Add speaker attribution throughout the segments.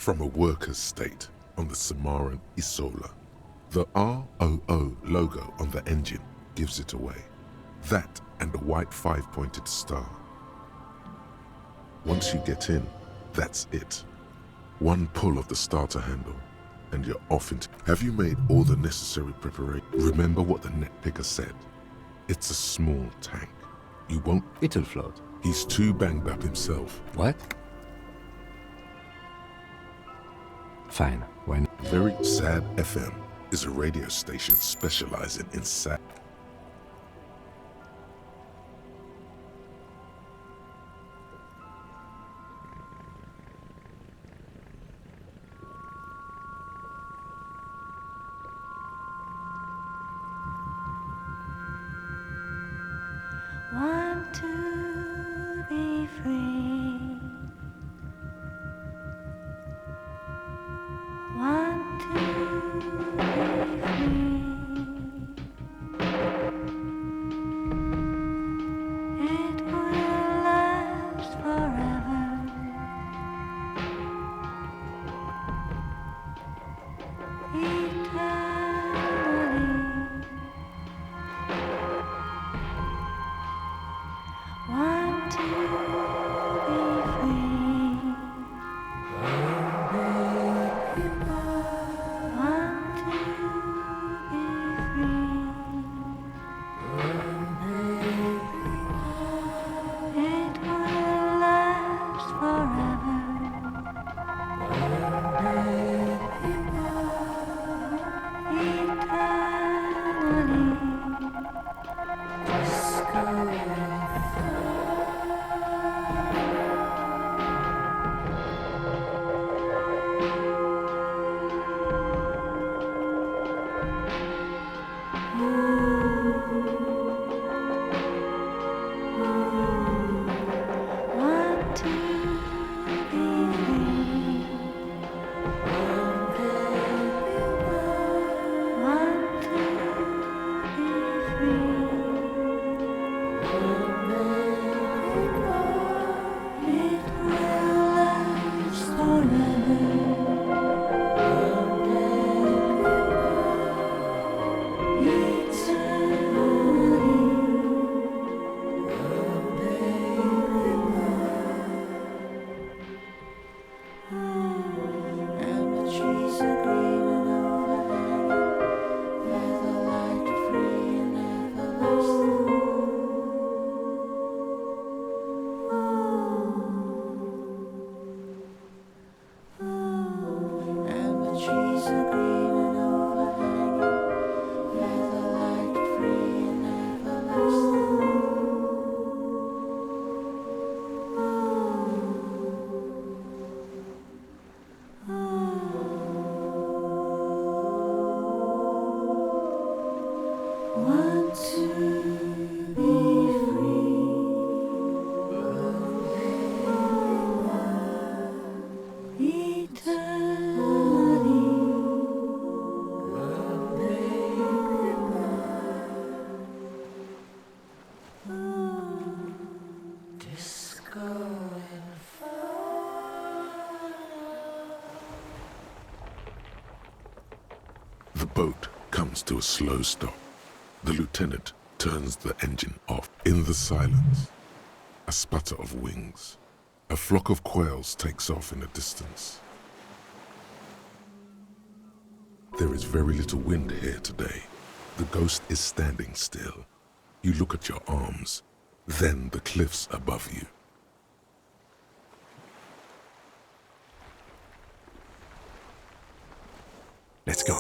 Speaker 1: from a worker's state on the Samaran Isola. The ROO logo on the engine gives it away. That and the white five-pointed star. Once you get in, that's it. One pull of the starter handle and you're off into... Have you made all the necessary preparation? Remember what the net picker said. It's a small tank. You won't...
Speaker 2: It'll float.
Speaker 1: He's too banged up himself.
Speaker 2: What? Fine, why not?
Speaker 1: Very Sad FM is a radio station specializing in sad...
Speaker 3: Want to be free. Want to be free. It will last forever. Eternally. Want to be free. Want to be free. It will last forever. Want to be free. Want to be free. It will last and the trees are green and overhanging, featherlight free and everlasting. And the trees are green and overhanging, featherlight free and everlasting. Want to be free. Eternally. Disco
Speaker 1: The boat comes to a slow stop. The lieutenant turns the engine off. In the silence, a sputter of wings. A flock of quails takes off in the distance. There is very little wind here today. The ghost is standing still. You look at your arms, then the cliffs above you.
Speaker 2: Let's go.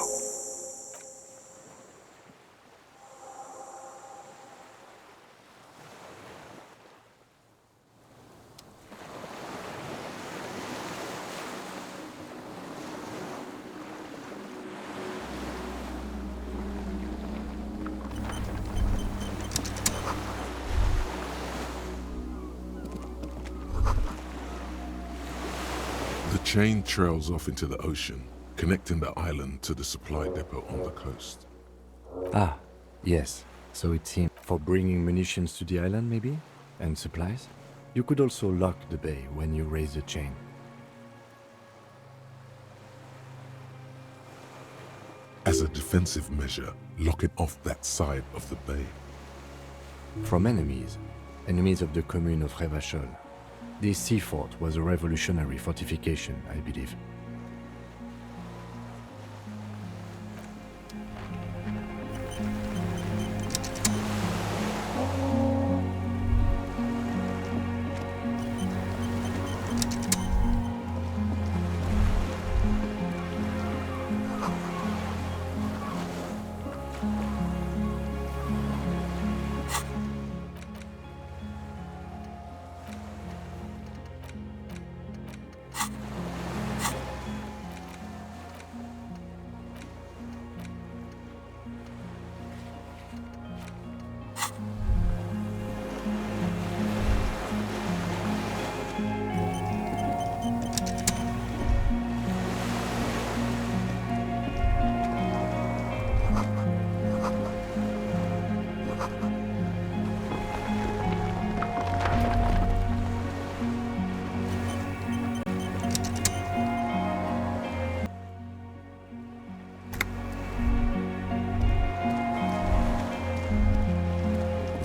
Speaker 1: The chain trails off into the ocean, connecting the island to the supply depot on the coast.
Speaker 2: Ah, yes. So it seems for bringing munitions to the island, maybe? And supplies? You could also lock the bay when you raise the chain.
Speaker 1: as a defensive measure, locking off that side of the bay.
Speaker 2: From enemies of the commune of Revachol. This sea fort was a revolutionary fortification, I believe.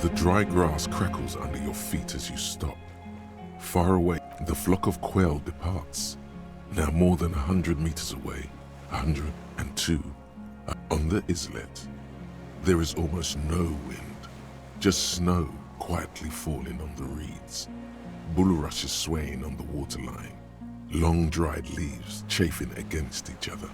Speaker 1: The dry grass crackles under your feet as you stop. Far away, the flock of quail departs. Now more than 100 meters away, 102, on the islet. There is almost no wind, just snow quietly falling on the reeds. Bulrushes swaying on the waterline, long dried leaves chafing against each other.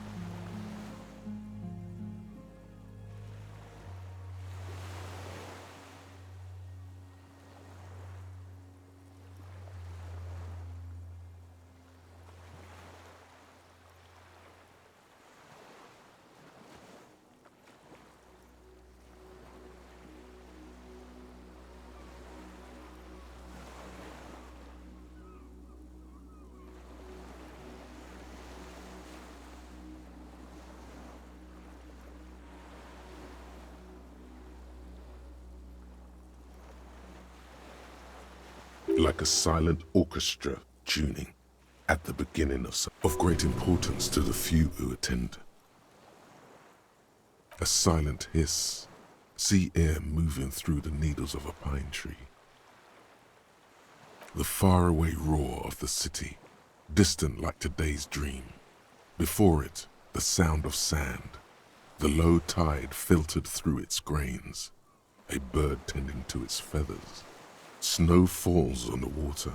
Speaker 1: Like a silent orchestra tuning at the beginning of great importance to the few who attend. A silent hiss, sea air moving through the needles of a pine tree. The faraway roar of the city, distant like today's dream. Before it, the sound of sand, the low tide filtered through its grains, a bird tending to its feathers. Snow falls on the water,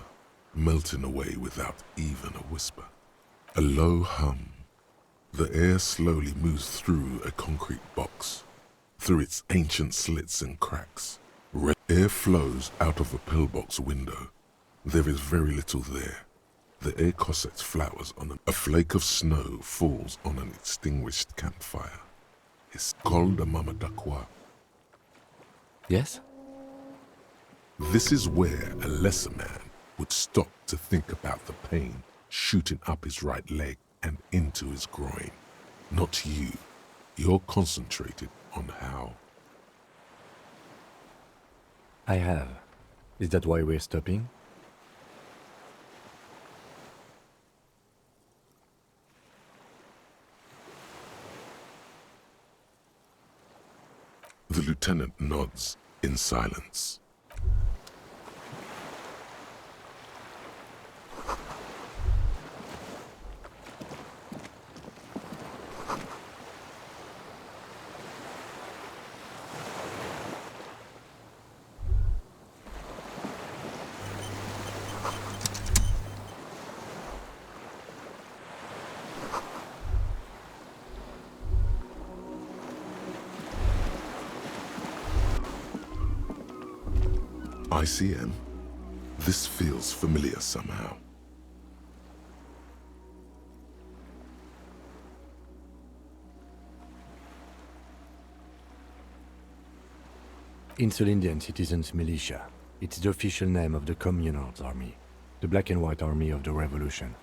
Speaker 1: melting away without even a whisper. A low hum. The air slowly moves through a concrete box, through its ancient slits and cracks. Red air flows out of a pillbox window. There is very little there. The air cossets flowers on a flake of snow falls on an extinguished campfire. It's called a Mamadakwa.
Speaker 2: Yes?
Speaker 1: This is where a lesser man would stop to think about the pain shooting up his right leg and into his groin. Not you. You're concentrated on how.
Speaker 2: I have. Is that why we're stopping?
Speaker 1: The lieutenant nods in silence. ICM? This feels familiar somehow.
Speaker 2: Insulindian Citizens Militia. It's the official name of the Communards Army, the black and white army of the revolution.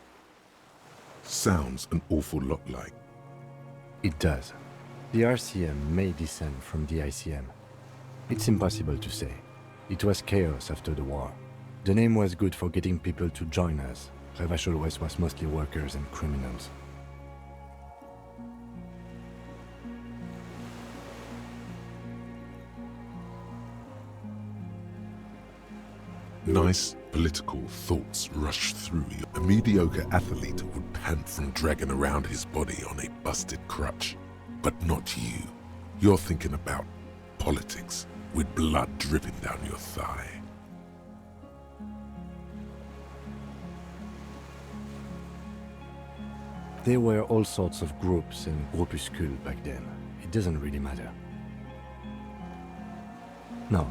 Speaker 1: Sounds an awful lot like.
Speaker 2: It does. The RCM may descend from the ICM. It's impossible to say. It was chaos after the war. The name was good for getting people to join us. Revachol West was mostly workers and criminals.
Speaker 1: Nice political thoughts rush through you. A mediocre athlete would pant from dragging around his body on a busted crutch. But not you. You're thinking about politics with blood dripping down your thigh.
Speaker 2: There were all sorts of groups and groupuscules back then. It doesn't really matter. No,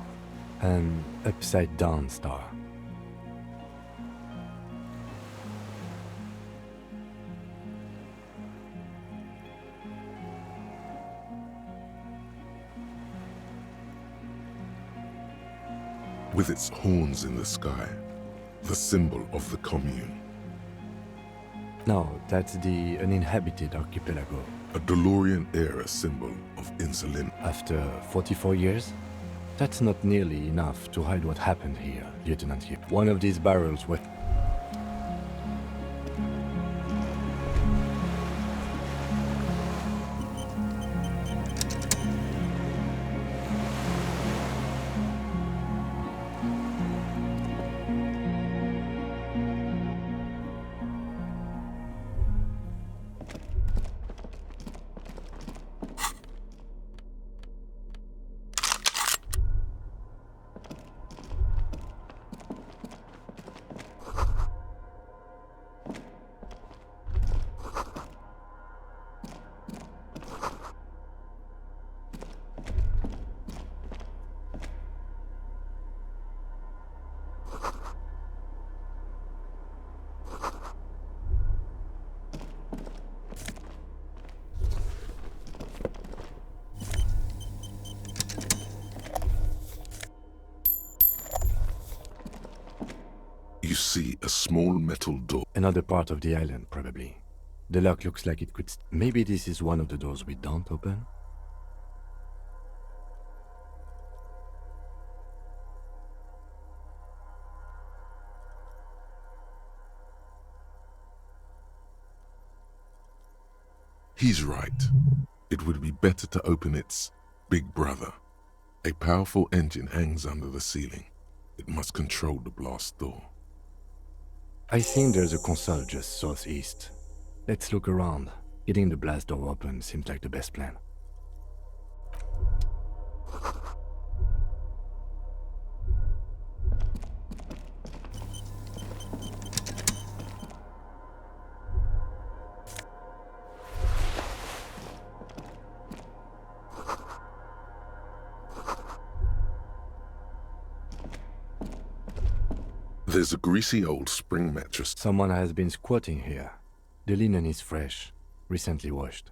Speaker 2: an upside-down star.
Speaker 1: With its horns in the sky, the symbol of the commune.
Speaker 2: No, that's the uninhabited archipelago.
Speaker 1: A DeLorean-era symbol of insulin.
Speaker 2: After 44 years? That's not nearly enough to hide what happened here, Lieutenant Hugh. One of these barrels was...
Speaker 1: You see a small metal door.
Speaker 2: Another part of the island, probably. The lock looks like it could... Maybe this is one of the doors we don't open?
Speaker 1: He's right. It would be better to open its big brother. A powerful engine hangs under the ceiling. It must control the blast door.
Speaker 2: I think there's a console just southeast. Let's look around. Getting the blast door open seems like the best plan.
Speaker 1: There's a greasy old spring mattress.
Speaker 2: Someone has been squatting here. The linen is fresh, recently washed.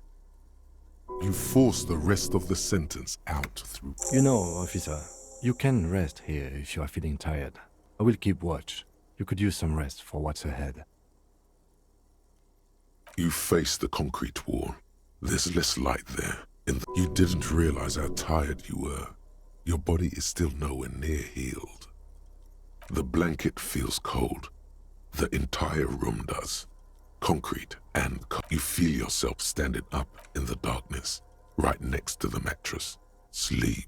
Speaker 1: You force the rest of the sentence out through.
Speaker 2: You know, officer, you can rest here if you are feeling tired. I will keep watch. You could use some rest for what's ahead.
Speaker 1: You face the concrete wall. There's less light there. You didn't realize how tired you were. Your body is still nowhere near healed. The blanket feels cold. The entire room does. Concrete and you feel yourself standing up in the darkness, right next to the mattress. Sleep.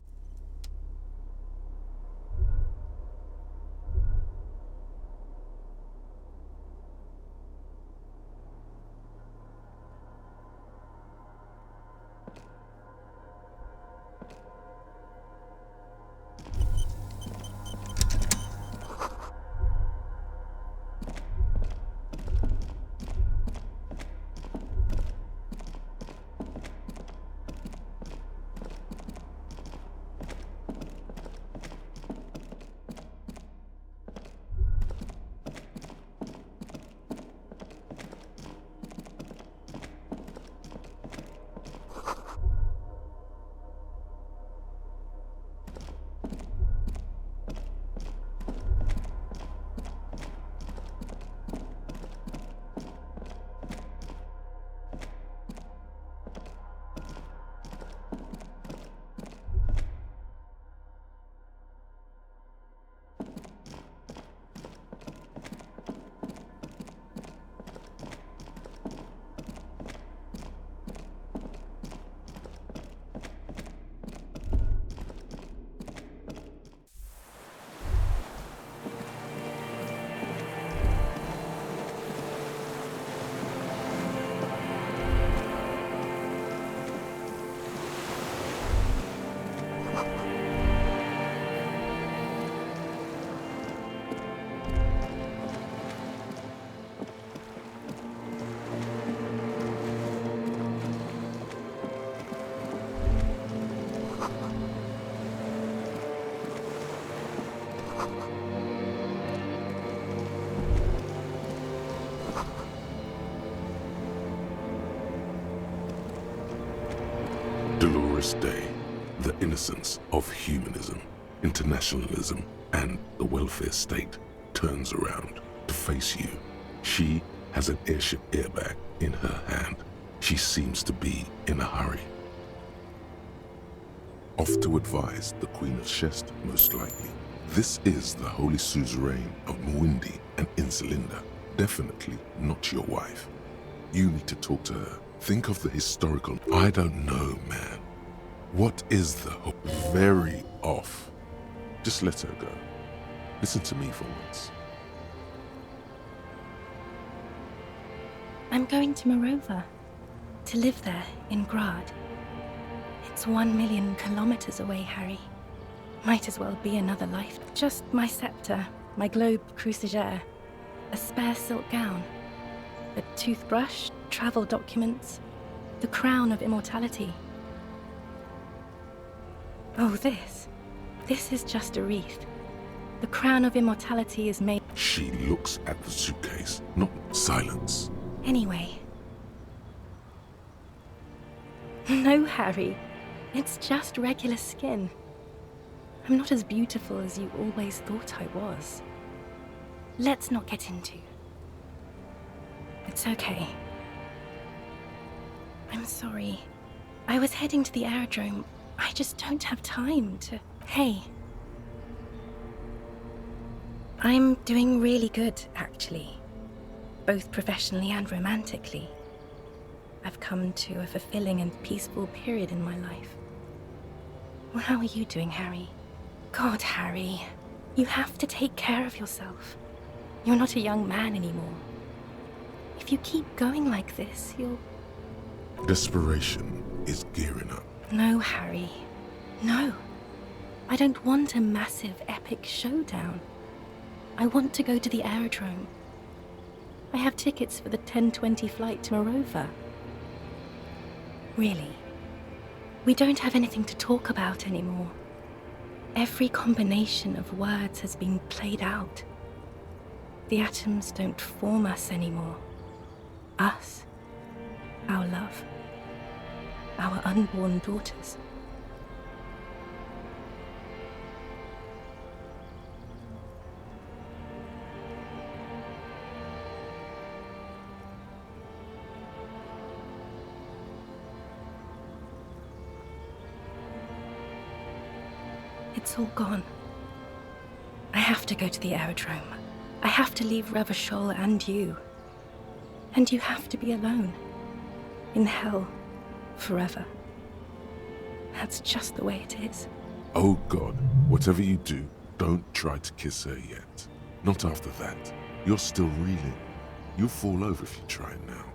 Speaker 1: Dolores Day, the innocence of humanism, internationalism, and the welfare state turns around to face you. She has an airship airbag in her hand. She seems to be in a hurry. Off to advise the Queen of Shest, most likely. This is the Holy Suzerain of Mwindi and Insulinda. Definitely not your wife. You need to talk to her. Think of the historical... I don't know, man. What is the... Very off. Just let her go. Listen to me for once.
Speaker 4: I'm going to Morova. To live there, in Grad. It's 1 million kilometers away, Harry. Might as well be another life. Just my scepter, my globe cruciger, a spare silk gown, a toothbrush, travel documents, the crown of immortality. Oh, this is just a wreath. The crown of immortality is made...
Speaker 1: She looks at the suitcase, not silence.
Speaker 4: Anyway. No, Harry. It's just regular skin. I'm not as beautiful as you always thought I was. Let's not get into. It's okay. I'm sorry. I was heading to the aerodrome. I just don't have time to... Hey. I'm doing really good, actually. Both professionally and romantically. I've come to a fulfilling and peaceful period in my life. Well, how are you doing, Harry? God, Harry, you have to take care of yourself. You're not a young man anymore. If you keep going like this, you'll...
Speaker 1: Desperation is gearing up.
Speaker 4: No, Harry. No. I don't want a massive, epic showdown. I want to go to the aerodrome. I have tickets for the 10:20 flight to Morova. Really. We don't have anything to talk about anymore. Every combination of words has been played out. The atoms don't form us anymore. Us. Our love. Our unborn daughters. It's all gone. I have to go to the aerodrome. I have to leave Revachol and you. And you have to be alone. In hell. Forever. That's just the way it is.
Speaker 1: Oh God, whatever you do, don't try to kiss her yet. Not after that. You're still reeling. You'll fall over if you try now.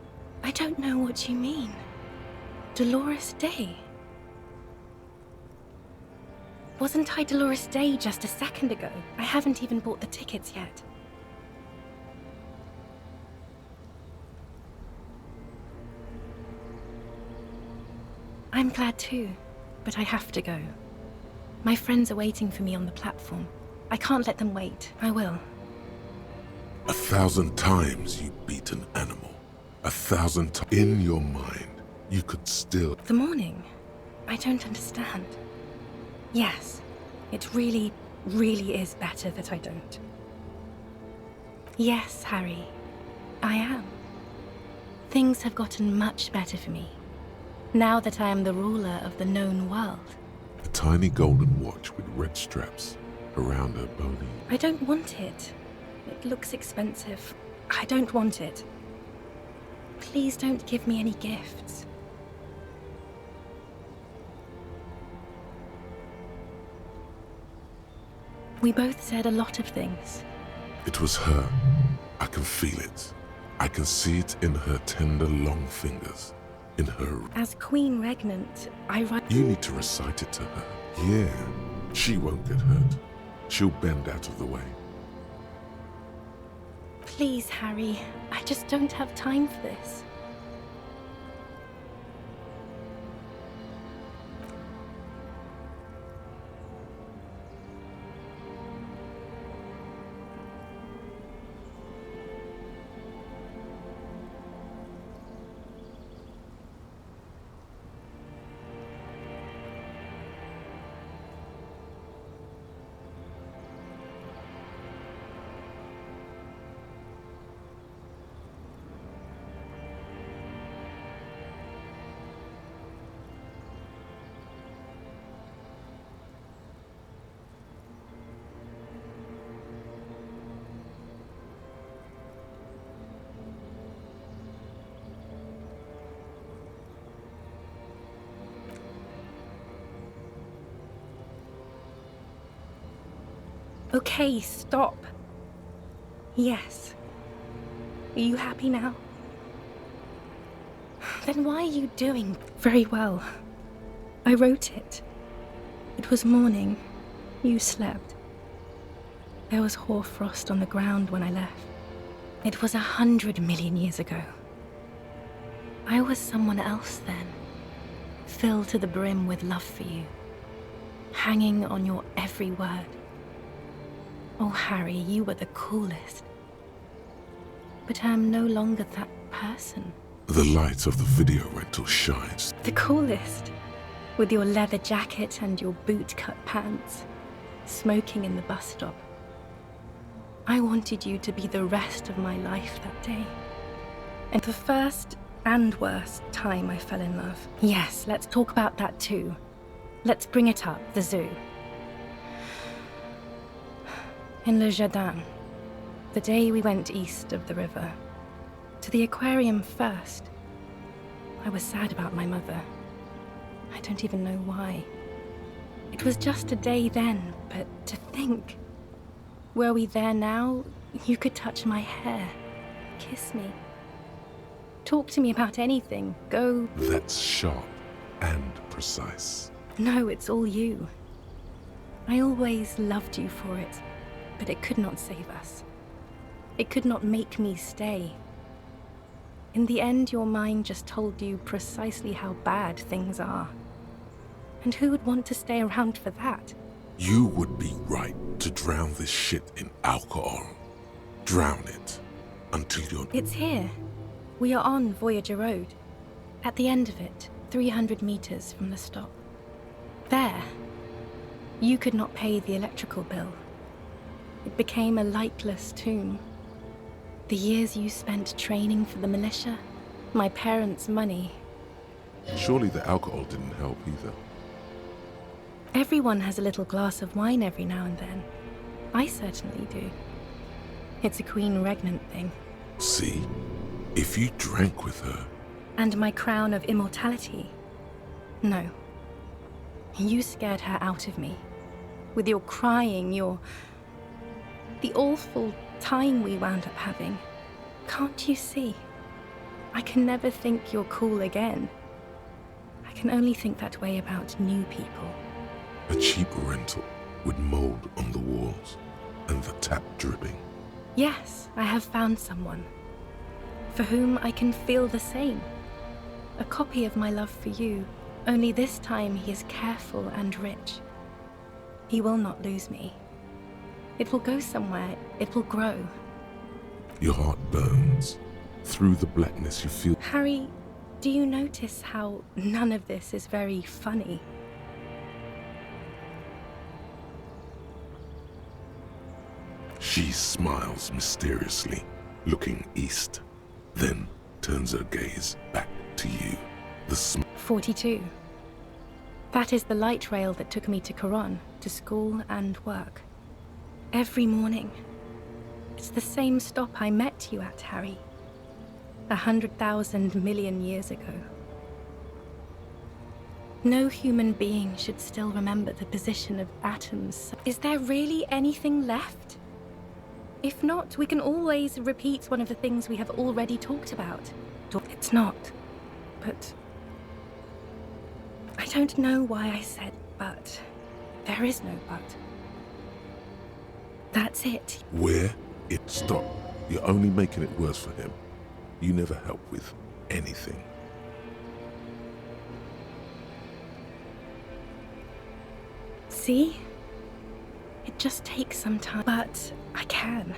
Speaker 4: I don't know what you mean. Dolores Day. Wasn't I Dolores Day just a second ago? I haven't even bought the tickets yet. I'm glad too, but I have to go. My friends are waiting for me on the platform. I can't let them wait. I will.
Speaker 1: 1,000 times you beat an animal. 1,000 times. In your mind, you could still...
Speaker 4: The morning? I don't understand. Yes, it really, really is better that I don't. Yes, Harry, I am. Things have gotten much better for me, now that I am the ruler of the known world.
Speaker 1: A tiny golden watch with red straps around her bony...
Speaker 4: I don't want it. It looks expensive. I don't want it. Please don't give me any gifts. We both said a lot of things.
Speaker 1: It was her. I can feel it. I can see it in her tender, long fingers. In her...
Speaker 4: As Queen Regnant, I write...
Speaker 1: You need to recite it to her. Yeah. She won't get hurt. She'll bend out of the way.
Speaker 4: Please, Harry. I just don't have time for this. Okay, stop. Yes. Are you happy now? Then why are you doing very well? I wrote it. It was morning. You slept. There was hoarfrost on the ground when I left. It was 100 million years ago. I was someone else then, filled to the brim with love for you, hanging on your every word. Oh, Harry, you were the coolest. But I'm no longer that person.
Speaker 1: The light of the video rental shines.
Speaker 4: The coolest. With your leather jacket and your boot-cut pants, smoking in the bus stop. I wanted you to be the rest of my life that day. And the first and worst time I fell in love. Yes, let's talk about that too. Let's bring it up, the zoo. In Le Jardin, the day we went east of the river. To the aquarium first. I was sad about my mother. I don't even know why. It was just a day then, but to think. Were we there now, you could touch my hair, kiss me. Talk to me about anything, go...
Speaker 1: That's sharp and precise.
Speaker 4: No, it's all you. I always loved you for it, but it could not save us. It could not make me stay. In the end, your mind just told you precisely how bad things are. And who would want to stay around for that?
Speaker 1: You would be right to drown this shit in alcohol. Drown it until you're...
Speaker 4: It's here. We are on Voyager Road. At the end of it, 300 meters from the stop. There. You could not pay the electrical bill. It became a lightless tomb. The years you spent training for the militia, my parents' money.
Speaker 1: Surely the alcohol didn't help either.
Speaker 4: Everyone has a little glass of wine every now and then. I certainly do. It's a Queen Regnant thing.
Speaker 1: See? If you drank with her...
Speaker 4: And my crown of immortality. No. You scared her out of me. With your crying, the awful time we wound up having. Can't you see? I can never think you're cool again. I can only think that way about new people.
Speaker 1: A cheap rental with mold on the walls and the tap dripping.
Speaker 4: Yes, I have found someone for whom I can feel the same. A copy of my love for you, only this time he is careful and rich. He will not lose me. It will go somewhere, it will grow.
Speaker 1: Your heart burns. Through the blackness you feel...
Speaker 4: Harry, do you notice how none of this is very funny?
Speaker 1: She smiles mysteriously, looking east, then turns her gaze back to you. The
Speaker 4: 42. That is the light rail that took me to Coron, to school and work. Every morning. It's the same stop I met you at, Harry. 100,000 million years ago. No human being should still remember the position of atoms. Is there really anything left? If not, we can always repeat one of the things we have already talked about. It's not. But... I don't know why I said but. There is no but. That's it.
Speaker 1: Where it stopped. You're only making it worse for him. You never help with anything.
Speaker 4: See? It just takes some time, but I can.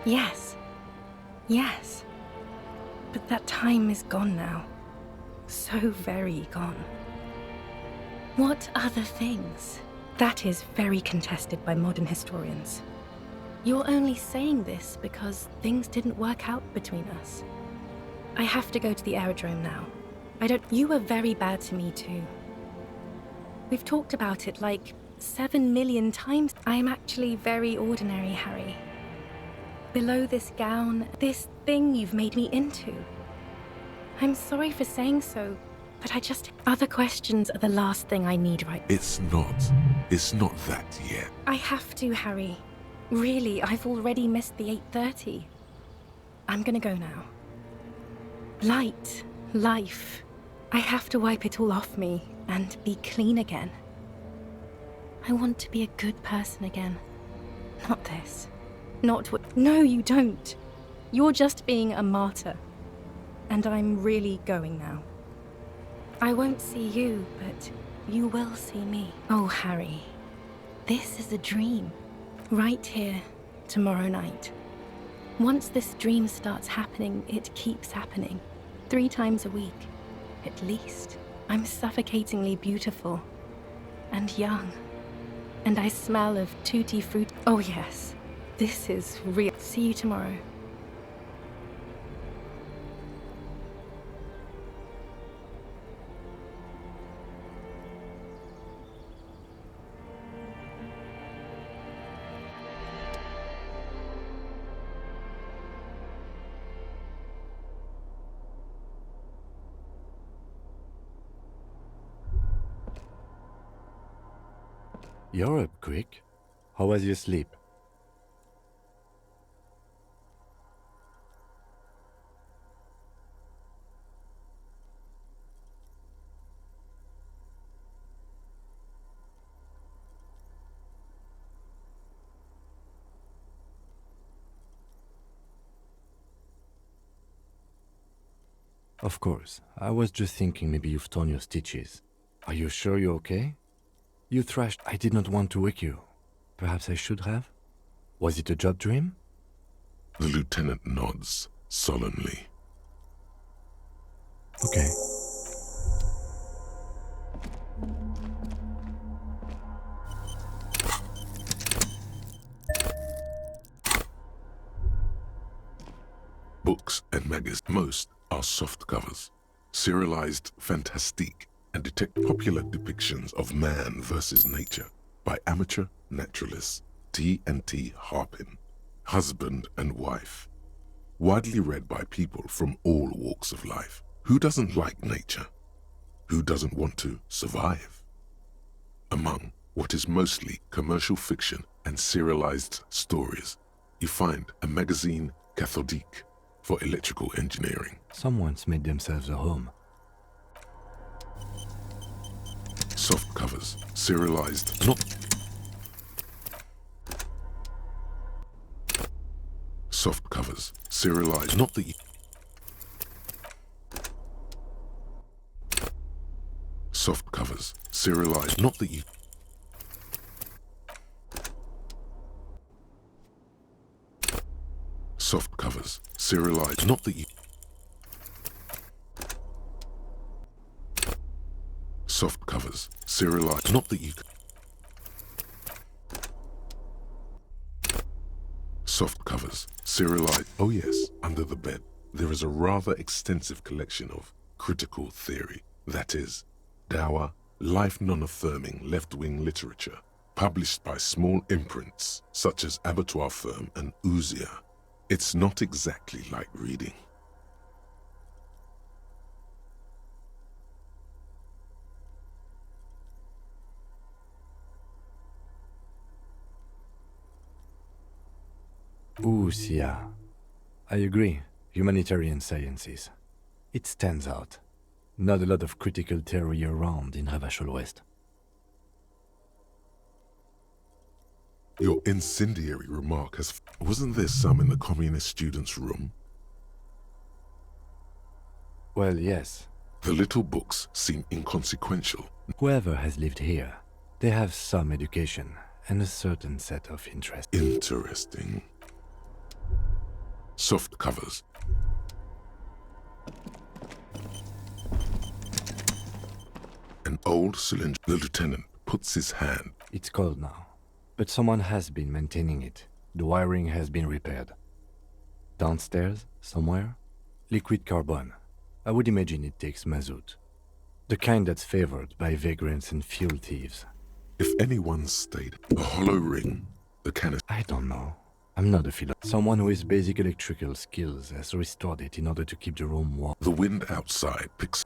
Speaker 4: Yes. Yes. But that time is gone now. So very gone. What other things? That is very contested by modern historians. You're only saying this because things didn't work out between us. I have to go to the aerodrome now. You were very bad to me too. We've talked about it like 7 million times. I am actually very ordinary, Harry. Below this gown, this thing you've made me into. I'm sorry for saying so, but I just... Other questions are the last thing I need right now.
Speaker 1: It's not that yet.
Speaker 4: I have to, Harry. Really, I've already missed the 8:30. I'm gonna go now. Light, life. I have to wipe it all off me and be clean again. I want to be a good person again. Not this. Not what... No, you don't. You're just being a martyr. And I'm really going now. I won't see you, but you will see me. Oh, Harry. This is a dream. Right here, tomorrow night. Once this dream starts happening, it keeps happening. 3 times a week, at least. I'm suffocatingly beautiful. And young. And I smell of tutti frutti. Oh yes, this is real. See you tomorrow.
Speaker 2: You're up quick. How was your sleep? Of course. I was just thinking maybe you've torn your stitches. Are you sure you're okay? You thrashed. I did not want to wake you. Perhaps I should have? Was it a job dream?
Speaker 1: The lieutenant nods solemnly.
Speaker 2: Okay.
Speaker 1: Books and magazines, most are soft covers, serialized fantastique, and depict popular depictions of man versus nature by amateur naturalists T&T Harpin, husband and wife. Widely read by people from all walks of life. Who doesn't like nature? Who doesn't want to survive? Among what is mostly commercial fiction and serialized stories, you find a magazine cathodique for electrical engineering.
Speaker 2: Someone's made themselves a home.
Speaker 1: Soft covers, serialized, not... Soft covers, serialized, not the... Soft covers, serialized, not the... Soft covers, serialized, not the... Soft covers, serialized, not the... Soft covers, serialized. Oh yes, under the bed, there is a rather extensive collection of critical theory, that is, dour, life non-affirming left-wing literature, published by small imprints such as Abattoir Firm and Ouzia. It's not exactly like reading.
Speaker 2: Ouzia. I agree. Humanitarian sciences. It stands out. Not a lot of critical theory around in Ravachol West.
Speaker 1: Your incendiary remark has... Wasn't there some in the communist students' room?
Speaker 2: Well, yes.
Speaker 1: The little books seem inconsequential.
Speaker 2: Whoever has lived here, they have some education and a certain set of interests.
Speaker 1: Interesting. Soft covers. An old cylinder. The lieutenant puts his hand.
Speaker 2: It's cold now, but someone has been maintaining it. The wiring has been repaired. Downstairs, somewhere, liquid carbon. I would imagine it takes mazout. The kind that's favored by vagrants and fuel thieves.
Speaker 1: If anyone stayed, a hollow ring, the canister.
Speaker 2: I don't know. I'm not a philosopher. Someone who has basic electrical skills has restored it in order to keep the room warm.
Speaker 1: The wind outside picks.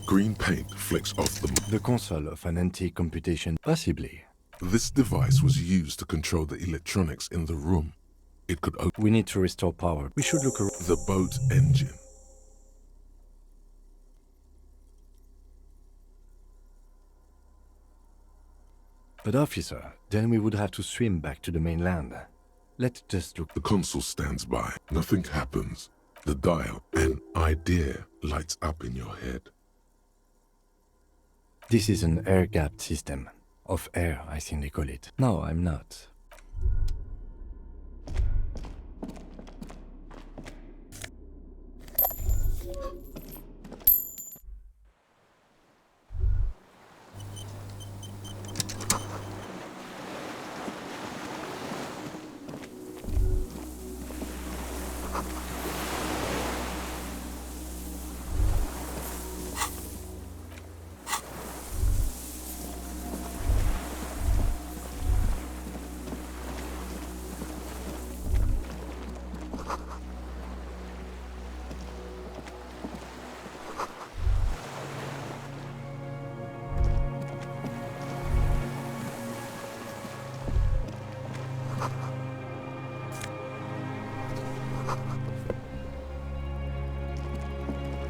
Speaker 1: Green paint flicks off
Speaker 2: The console of an anti-computation, possibly.
Speaker 1: This device was used to control the electronics in the room. It could open
Speaker 2: We need to restore power. We should look around.
Speaker 1: the boat engine.
Speaker 2: But officer, then we would have to swim back to the mainland. Let's just look.
Speaker 1: The console stands by. Nothing happens. The dial, an idea lights up in your head.
Speaker 2: This is an air-gapped system. Of air, I think they call it. No, I'm not.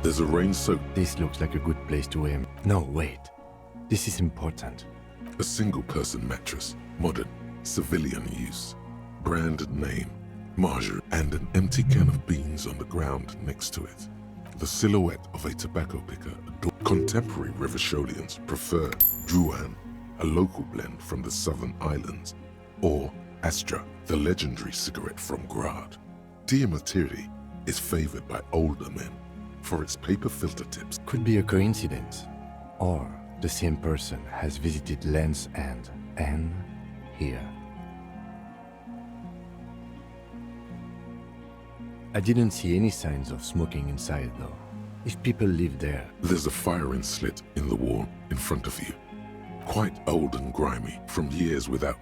Speaker 1: There's a rain-soaked,
Speaker 2: This looks like a good place to aim. No, wait. This is important.
Speaker 1: a single-person mattress, modern, civilian use, brand name, Marjorie, and an empty can of beans on the ground next to it. The silhouette of a tobacco picker. Contemporary Rivisholians prefer Druan, a local blend from the southern islands, or Astra, the legendary cigarette from Grad. Diamatiri is favored by older men for its paper filter tips.
Speaker 2: Could be a coincidence. Or the same person has visited Land's End and here. I didn't see any signs of smoking inside though. If people live there,
Speaker 1: There's a firing slit in the wall in front of you, quite old and grimy from years without.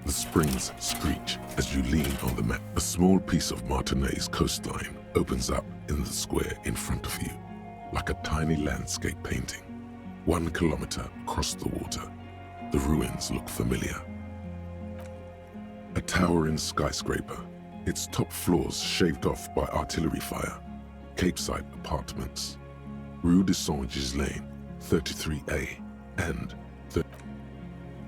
Speaker 1: The springs screech as you lean on the mat. A small piece of Martinez coastline opens up in the square in front of you, like a tiny landscape painting. 1 kilometer across the water, the ruins look familiar. A towering skyscraper, its top floors shaved off by artillery fire. Capeside apartments, Rue de Saint-Ghislain, 33A, and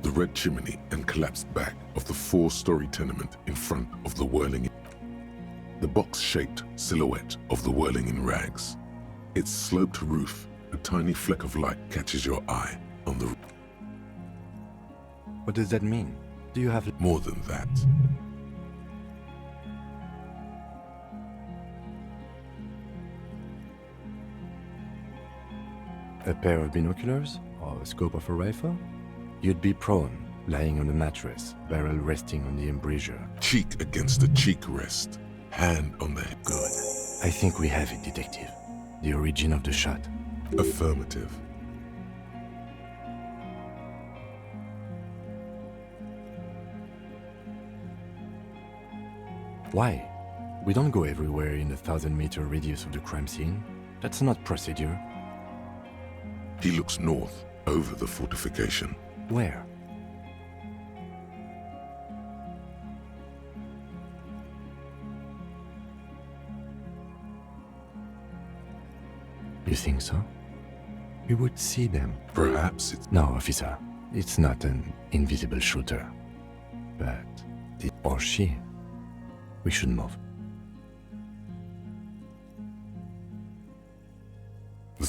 Speaker 1: the red chimney and collapsed back of the 4-story tenement in front of the whirling. The box-shaped silhouette of the whirling in rags. Its sloped roof, a tiny fleck of light catches your eye on the.
Speaker 2: what does that mean? Do you have
Speaker 1: More than that,
Speaker 2: a pair of binoculars or a scope of a rifle? You'd be prone, lying on a mattress, barrel resting on the embrasure.
Speaker 1: cheek against the cheek rest, hand on the hip.
Speaker 2: Good. I think we have it, detective. The origin of the shot.
Speaker 1: Affirmative.
Speaker 2: Why? We don't go everywhere in a 1,000-meter radius of the crime scene. That's not procedure.
Speaker 1: He looks north, over the fortification.
Speaker 2: Where? You think so? We would see them.
Speaker 1: Perhaps it's
Speaker 2: No, officer. It's not an invisible shooter. But or she. We should move.
Speaker 1: the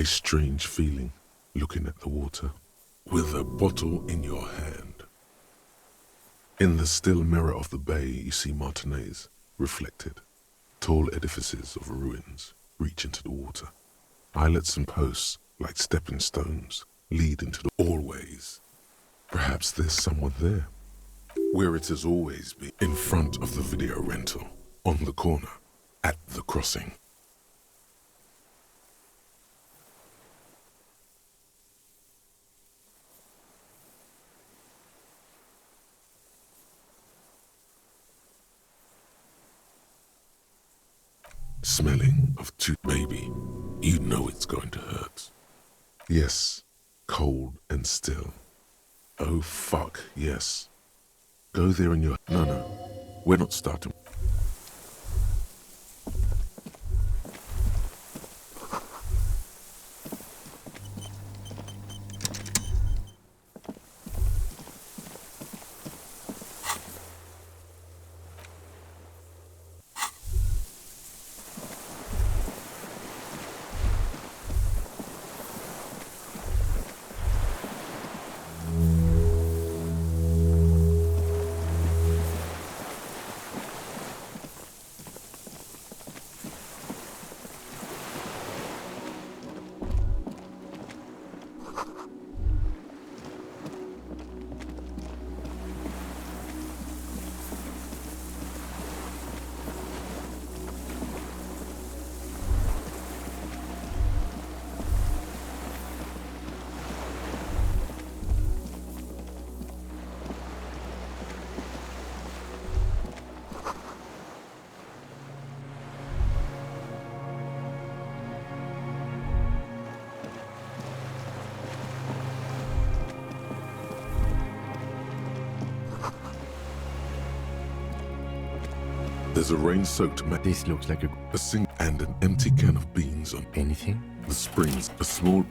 Speaker 1: A strange feeling looking at the water with a bottle in your hand. In the still mirror of the bay, you see Martinez reflected. Tall edifices of ruins reach into the water. Islets and posts, like stepping stones, lead into the always. Perhaps there's someone there, where it has always been, in front of the video rental, on the corner, at the crossing. Smelling of baby, you know it's going to hurt. Yes, cold and still. Oh fuck, yes. Go there and you're... No, we're not starting. There's a rain-soaked mat,
Speaker 2: This looks like
Speaker 1: a sink, and an empty can of beans on
Speaker 2: anything?
Speaker 1: the springs. A small...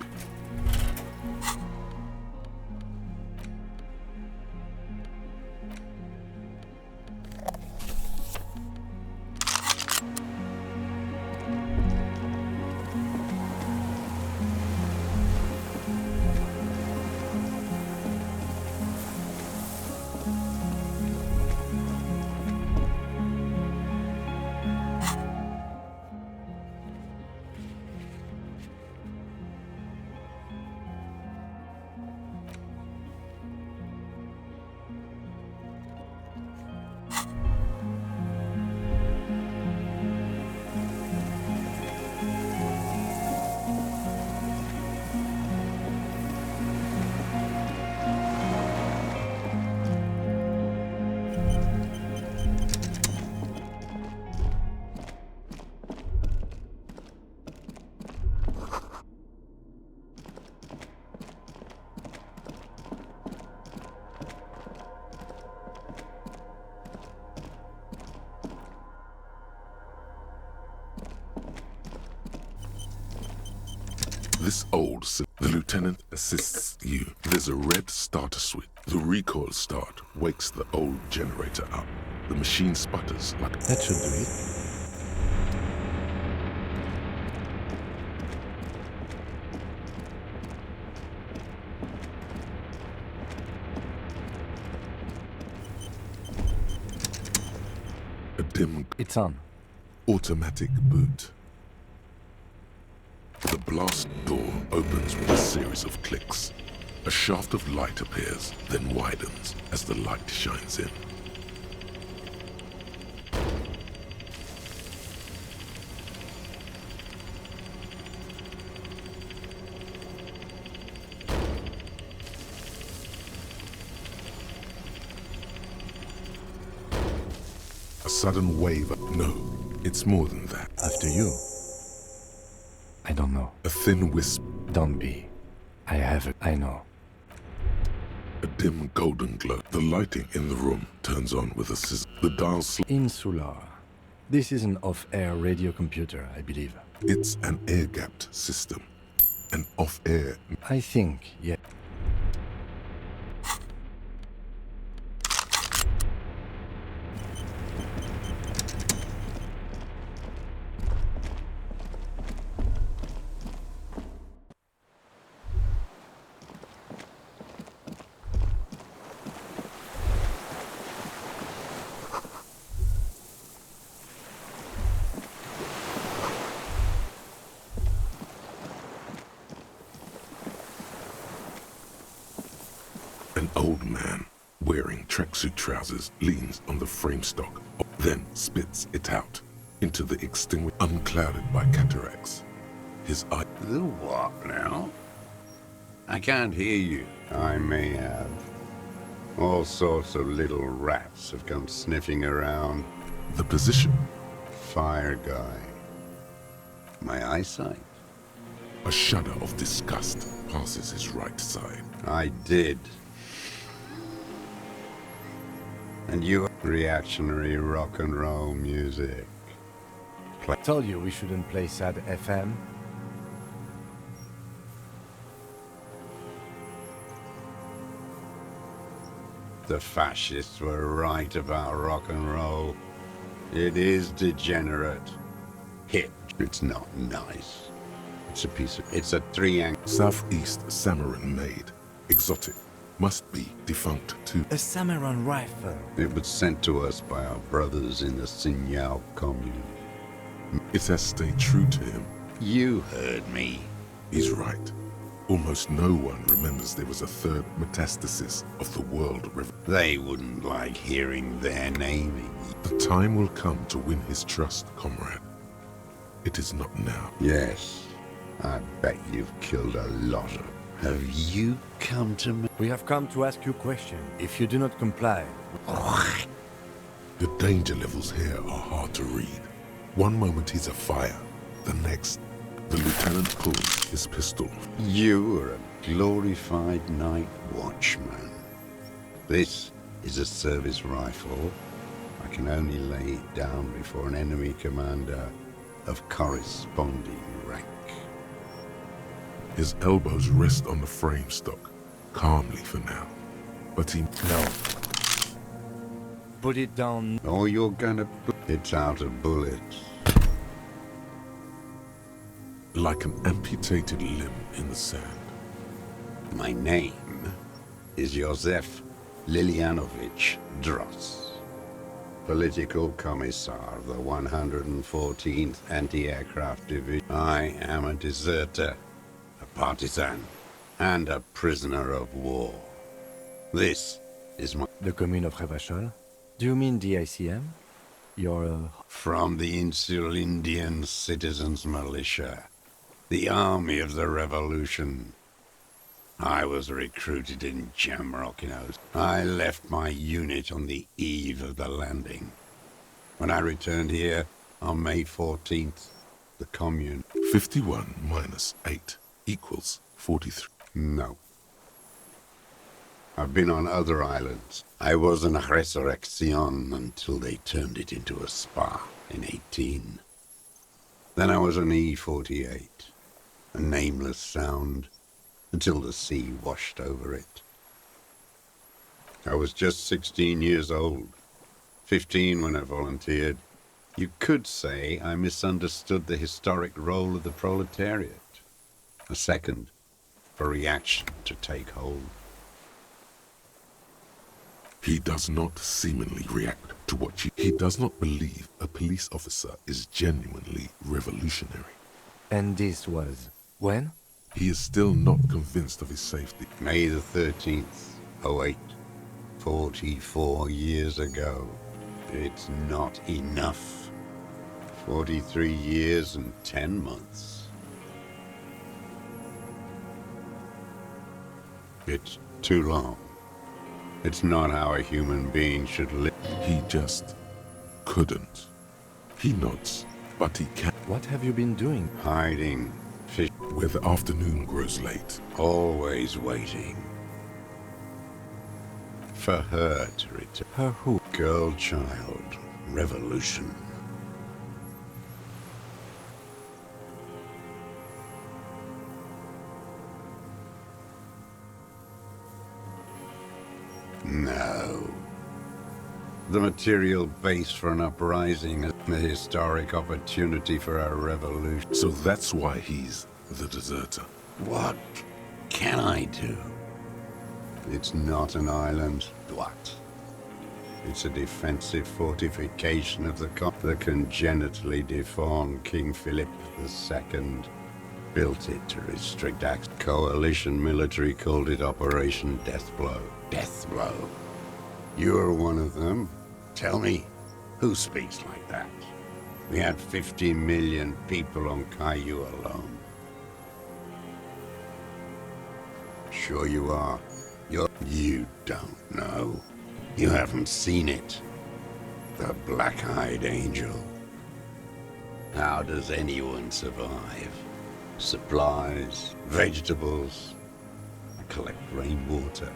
Speaker 1: This old... The lieutenant assists you. There's a red starter switch. The recoil start wakes the old generator up. The machine sputters like...
Speaker 2: That should do it.
Speaker 1: A dim
Speaker 2: It's on.
Speaker 1: automatic boot. The blast door opens with a series of clicks. A shaft of light appears, then widens as the light shines in. A sudden wave. No, it's more than that.
Speaker 2: After you. I don't know.
Speaker 1: A thin wisp,
Speaker 2: Don't be. I know.
Speaker 1: a dim golden glow. The lighting in the room turns on with a sizzle. The dial
Speaker 2: Insular. This is an off-air radio computer, I believe.
Speaker 1: It's an air-gapped system. An off-air...
Speaker 2: I think, yeah.
Speaker 1: old man wearing tracksuit trousers leans on the frame stock, then spits it out into the extinguished, unclouded by cataracts. His eye.
Speaker 5: The what now? I can't hear you. I may have. All sorts of little rats have come sniffing around.
Speaker 1: The position.
Speaker 5: Fire guy. My eyesight?
Speaker 1: A shudder of disgust passes his right side.
Speaker 5: I did. And you reactionary rock and roll music.
Speaker 2: Told you we shouldn't play sad FM.
Speaker 5: The fascists were right about rock and roll. It is degenerate. Hip. It's not nice. It's a triangle.
Speaker 1: Southeast Samaran made. Exotic. Must be defunct too.
Speaker 2: A Samaran rifle.
Speaker 5: It was sent to us by our brothers in the Signal commune.
Speaker 1: It has stayed true to him.
Speaker 5: You heard me.
Speaker 1: He's right. Almost no one remembers there was a third metastasis of the world revolution.
Speaker 5: They wouldn't like hearing their naming.
Speaker 1: The time will come to win his trust, comrade. It is not now.
Speaker 5: Yes, I bet you've killed a lot of... Have you come to me?
Speaker 2: We have come to ask you a question. If you do not comply...
Speaker 1: The danger levels here are hard to read. One moment he's afire, the next, the lieutenant pulls his pistol.
Speaker 5: You are a glorified night watchman. This is a service rifle. I can only lay it down before an enemy commander of corresponding rank.
Speaker 1: His elbows rest on the frame stock, calmly for now. But he...
Speaker 2: No. Put it down.
Speaker 5: Or you're gonna put it out of bullets.
Speaker 1: Like an amputated limb in the sand.
Speaker 5: My name is Josef Lilianovich Dross, Political Commissar of the 114th Anti-Aircraft Division. I am a deserter, a partisan, and a prisoner of war. This is my...
Speaker 2: The commune of Revachol? Do you mean the ICM? You're
Speaker 5: From the Insular Indian Citizens Militia, the army of the revolution. I was recruited in Jamrock, I left my unit on the eve of the landing. When I returned here on May 14th, the commune...
Speaker 1: 51 minus 8 equals 43.
Speaker 5: No. I've been on other islands. I was in Resurrection until they turned it into a spa in 18. Then I was on E48, a nameless sound, until the sea washed over it. I was just 16 years old, 15 when I volunteered. You could say I misunderstood the historic role of the proletariat. A second for reaction to take hold.
Speaker 1: He does not seemingly react to what he does not believe a police officer is genuinely revolutionary.
Speaker 2: And this was... when?
Speaker 1: He is still not convinced of his safety.
Speaker 5: May the 13th, 08, 44 years ago. It's not enough. 43 years and 10 months. It's too long. It's not how a human being should live.
Speaker 1: He just couldn't. He nods, but he can't.
Speaker 2: What have you been doing?
Speaker 5: Hiding, fish,
Speaker 1: Where the afternoon grows late,
Speaker 5: always waiting. For her to return.
Speaker 2: Her who?
Speaker 5: Girl child, revolution. No. The material base for an uprising is the historic opportunity for a revolution.
Speaker 1: so that's why he's the deserter.
Speaker 5: What can I do? It's not an island. What? It's a defensive fortification of the congenitally deformed King Philip II. built it to restrict access. Coalition military called it Operation Deathblow. Deathblow. You're one of them. Tell me, who speaks like that? We had 50 million people on Caillou alone. Sure you are. You don't know. You haven't seen it. The Black-Eyed Angel. How does anyone survive? Supplies, vegetables. I collect rainwater.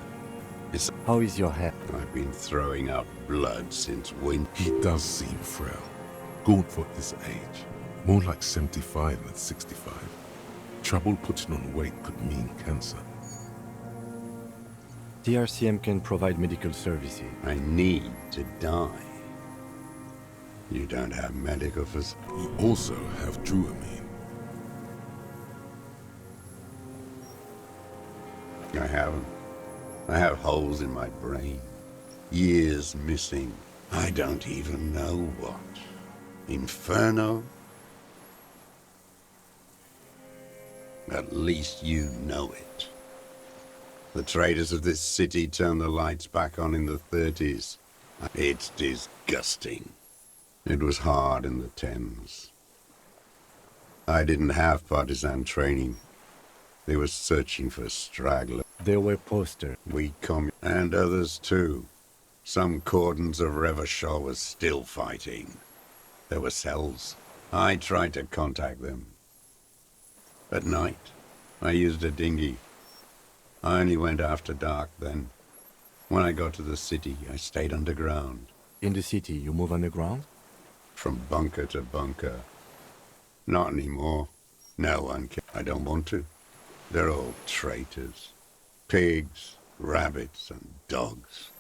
Speaker 2: How is your head?
Speaker 5: I've been throwing up blood since winter.
Speaker 1: He does seem frail, gaunt for his age, more like 75 than 65. Trouble putting on weight could mean cancer.
Speaker 2: The RCM can provide medical services.
Speaker 5: I need to die. You don't have medical facilities.
Speaker 1: You also have Druamine.
Speaker 5: I haven't. I have holes in my brain. Years missing. I don't even know what. Inferno? At least you know it. The traders of this city turned the lights back on in the 30s. It's disgusting. It was hard in the Thames. I didn't have partisan training. They were searching for stragglers.
Speaker 2: There were posters.
Speaker 5: And others too. Some cordons of Revachol was still fighting. There were cells. I tried to contact them. At night, I used a dinghy. I only went after dark then. When I got to the city, I stayed underground.
Speaker 2: In the city, you move underground?
Speaker 5: From bunker to bunker. Not anymore. No one can. I don't want to. They're all traitors. Pigs, rabbits, and dogs.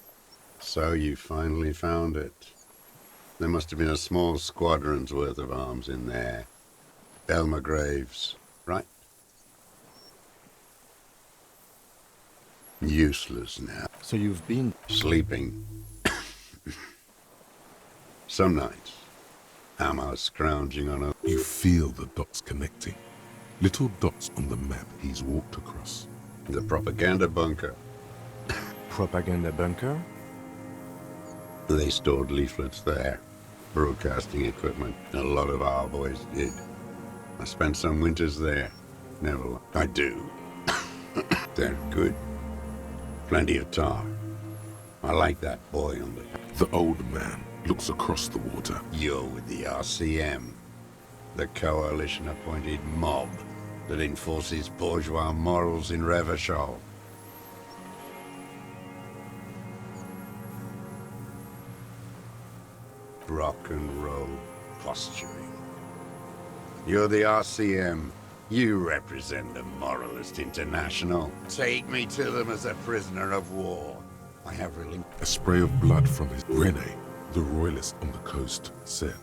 Speaker 5: So you finally found it. There must have been a small squadron's worth of arms in there. Elmer Graves, right? Useless now.
Speaker 2: So you've been...
Speaker 5: Sleeping. Some nights, I'm scrounging on a...
Speaker 1: You feel the dots connecting. Little dots on the map he's walked across.
Speaker 5: The propaganda bunker.
Speaker 2: Propaganda bunker?
Speaker 5: They stored leaflets there. Broadcasting equipment. A lot of our boys did. I spent some winters there. Never... I do. They're good. Plenty of tar. I like that boy on
Speaker 1: The old man looks across the water.
Speaker 5: You're with the RCM. The coalition-appointed mob that enforces bourgeois morals in Revachol. Rock and roll posturing. You're the RCM. You represent the Moralist International. Take me to them as a prisoner of war. I have really...
Speaker 1: A spray of blood from his... Rene, the royalist on the coast, said.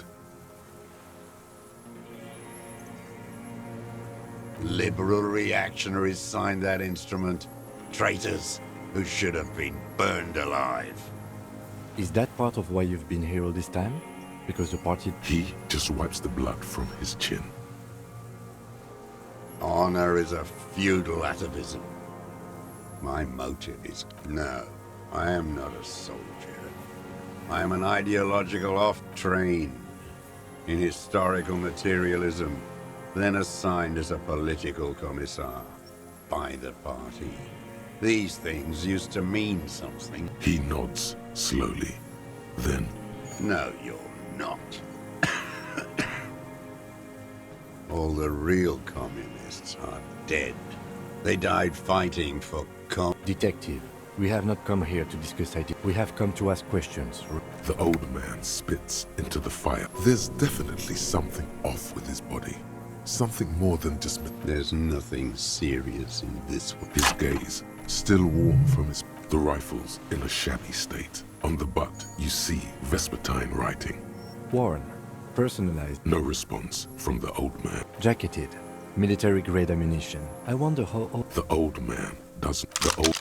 Speaker 5: Liberal reactionaries signed that instrument. Traitors who should have been burned alive.
Speaker 2: Is that part of why you've been here all this time? Because the party...
Speaker 1: He just wipes the blood from his chin.
Speaker 5: Honor is a feudal atavism. My motive is... No, I am not a soldier. I am an ideological off-train in historical materialism, then assigned as a political commissar by the party. These things used to mean something.
Speaker 1: He nods slowly. Then...
Speaker 5: No, you're not. All the real communists are dead. They died fighting for
Speaker 2: Detective, we have not come here to discuss ideas. We have come to ask questions.
Speaker 1: The old man spits into the fire. There's definitely something off with his body. Something more than just...
Speaker 5: There's nothing serious in this one.
Speaker 1: His gaze, still warm from his... The rifles in a shabby state. On the butt, you see Vespertine writing.
Speaker 2: Warren, personalized.
Speaker 1: No response from the old man.
Speaker 2: Jacketed, military-grade ammunition. I wonder how...
Speaker 1: The old man doesn't.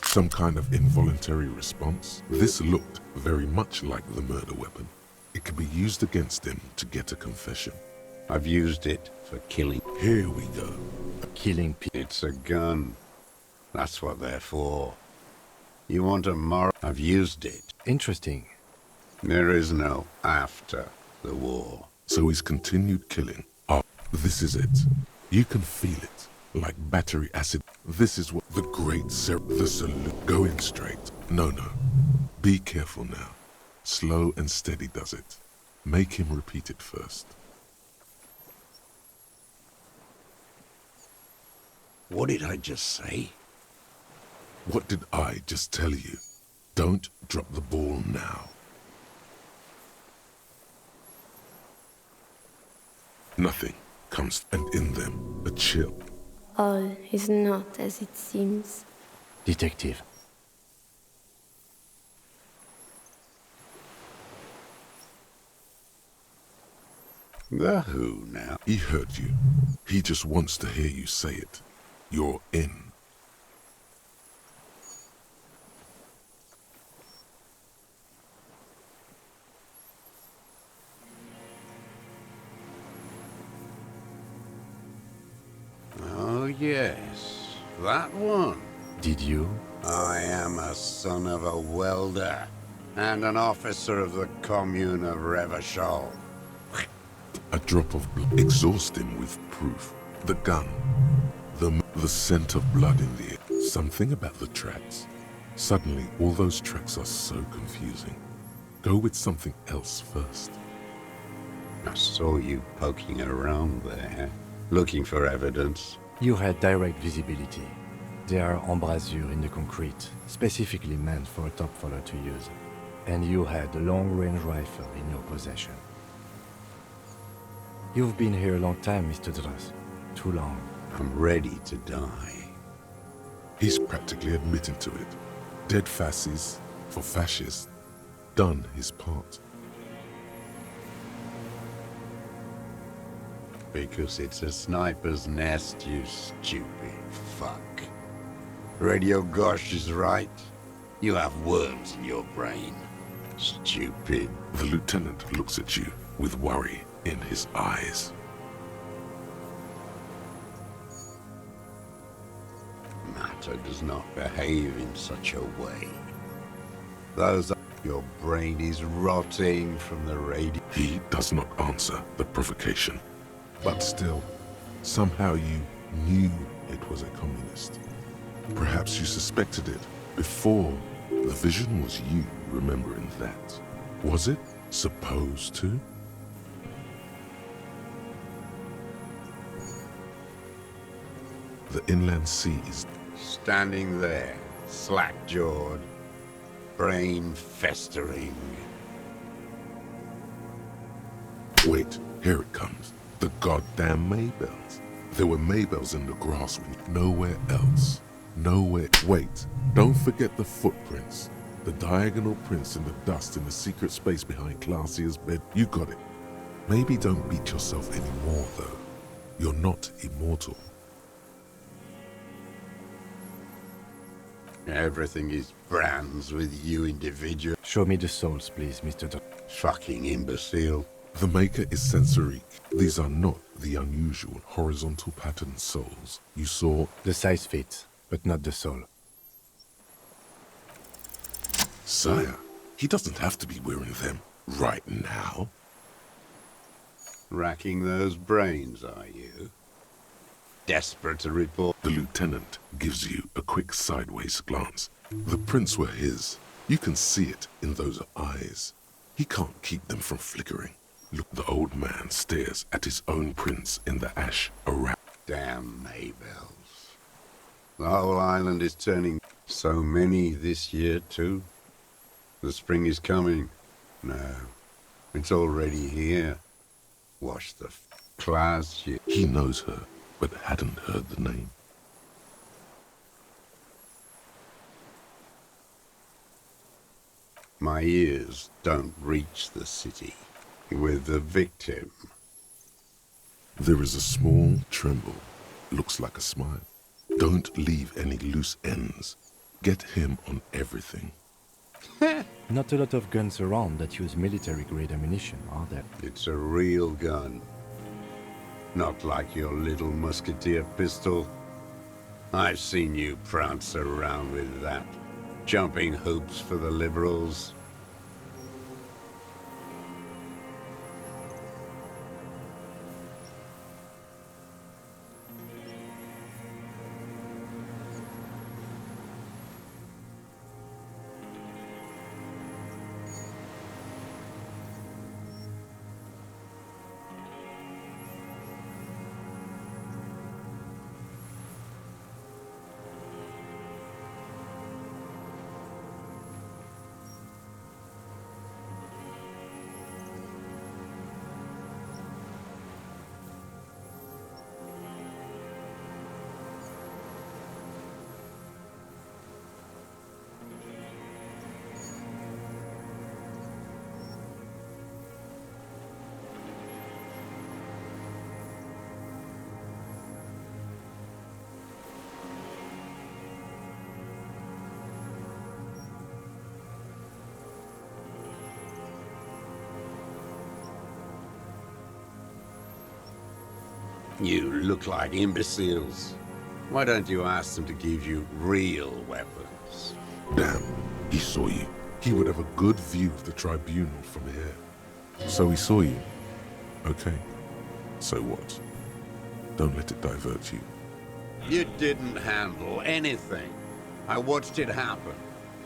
Speaker 1: Some kind of involuntary response. This looked very much like the murder weapon. It could be used against him to get a confession.
Speaker 5: I've used it for killing.
Speaker 1: Here we go. A
Speaker 2: killing people.
Speaker 5: It's a gun. That's what they're for. You want a moral? I've used it.
Speaker 2: Interesting.
Speaker 5: There is no after the war.
Speaker 1: So he's continued killing. Oh, this is it. You can feel it, like battery acid. This is what the the salute. Going straight. No. Be careful now. Slow and steady does it. Make him repeat it first.
Speaker 5: What did I just say?
Speaker 1: What did I just tell you? Don't drop the ball now. Nothing comes, and in them, a chill.
Speaker 6: All is not as it seems.
Speaker 2: Detective.
Speaker 5: The who now?
Speaker 1: He heard you. He just wants to hear you say it. You're in.
Speaker 5: Oh yes, that one.
Speaker 2: Did you?
Speaker 5: I am a son of a welder and an officer of the commune of Revachol.
Speaker 1: A drop of blood. Exhaust him with proof. The gun. The scent of blood in the air. Something about the tracks. Suddenly, all those tracks are so confusing. Go with something else first.
Speaker 5: I saw you poking around there, looking for evidence.
Speaker 2: You had direct visibility. There are embrasures in the concrete, specifically meant for a top follower to use. And you had a long-range rifle in your possession. You've been here a long time, Mr. Dras. Too long.
Speaker 5: I'm ready to die.
Speaker 1: He's practically admitting to it. Dead fascists for fascists. Done his part.
Speaker 5: Because it's a sniper's nest, you stupid fuck. Radio Gosh is right. You have worms in your brain. Stupid.
Speaker 1: The lieutenant looks at you with worry in his eyes.
Speaker 5: Matter does not behave in such a way. Your brain is rotting from the radio.
Speaker 1: He does not answer the provocation. But still, somehow you knew it was a communist. Perhaps you suspected it before. The vision was you remembering that. Was it supposed to? The inland sea is
Speaker 5: Standing there, slack-jawed, brain festering.
Speaker 1: Wait, here it comes. The goddamn Maybells. There were Maybells in the grass with nowhere else. Nowhere. Wait, don't forget the footprints. The diagonal prints in the dust in the secret space behind Classia's bed. You got it. Maybe don't beat yourself anymore, though. You're not immortal.
Speaker 5: Everything is brands with you individual.
Speaker 2: Show me the souls, please, Mr. Dras.
Speaker 5: Fucking imbecile.
Speaker 1: The maker is sensorique. These are not the unusual horizontal pattern souls you saw.
Speaker 2: The size fits, but not the soul.
Speaker 1: Sire, he doesn't have to be wearing them right now.
Speaker 5: Racking those brains, are you? Desperate to report.
Speaker 1: The lieutenant gives you a quick sideways glance. The prints were his. You can see it in those eyes. He can't keep them from flickering. Look, the old man stares at his own prints in the ash around.
Speaker 5: Damn Maybells. The whole island is turning. So many this year, too. The spring is coming. No, it's already here. Wash the class.
Speaker 1: He knows her, but hadn't heard the name.
Speaker 5: My ears don't reach the city. With the victim.
Speaker 1: There is a small tremble. Looks like a smile. Don't leave any loose ends. Get him on everything.
Speaker 2: Not a lot of guns around that use military-grade ammunition, are there?
Speaker 5: It's a real gun. Not like your little musketeer pistol. I've seen you prance around with that, jumping hoops for the liberals. You look like imbeciles. Why don't you ask them to give you real weapons?
Speaker 1: Damn, he saw you. He would have a good view of the tribunal from here. So he saw you. Okay. So what? Don't let it divert you.
Speaker 5: You didn't handle anything. I watched it happen.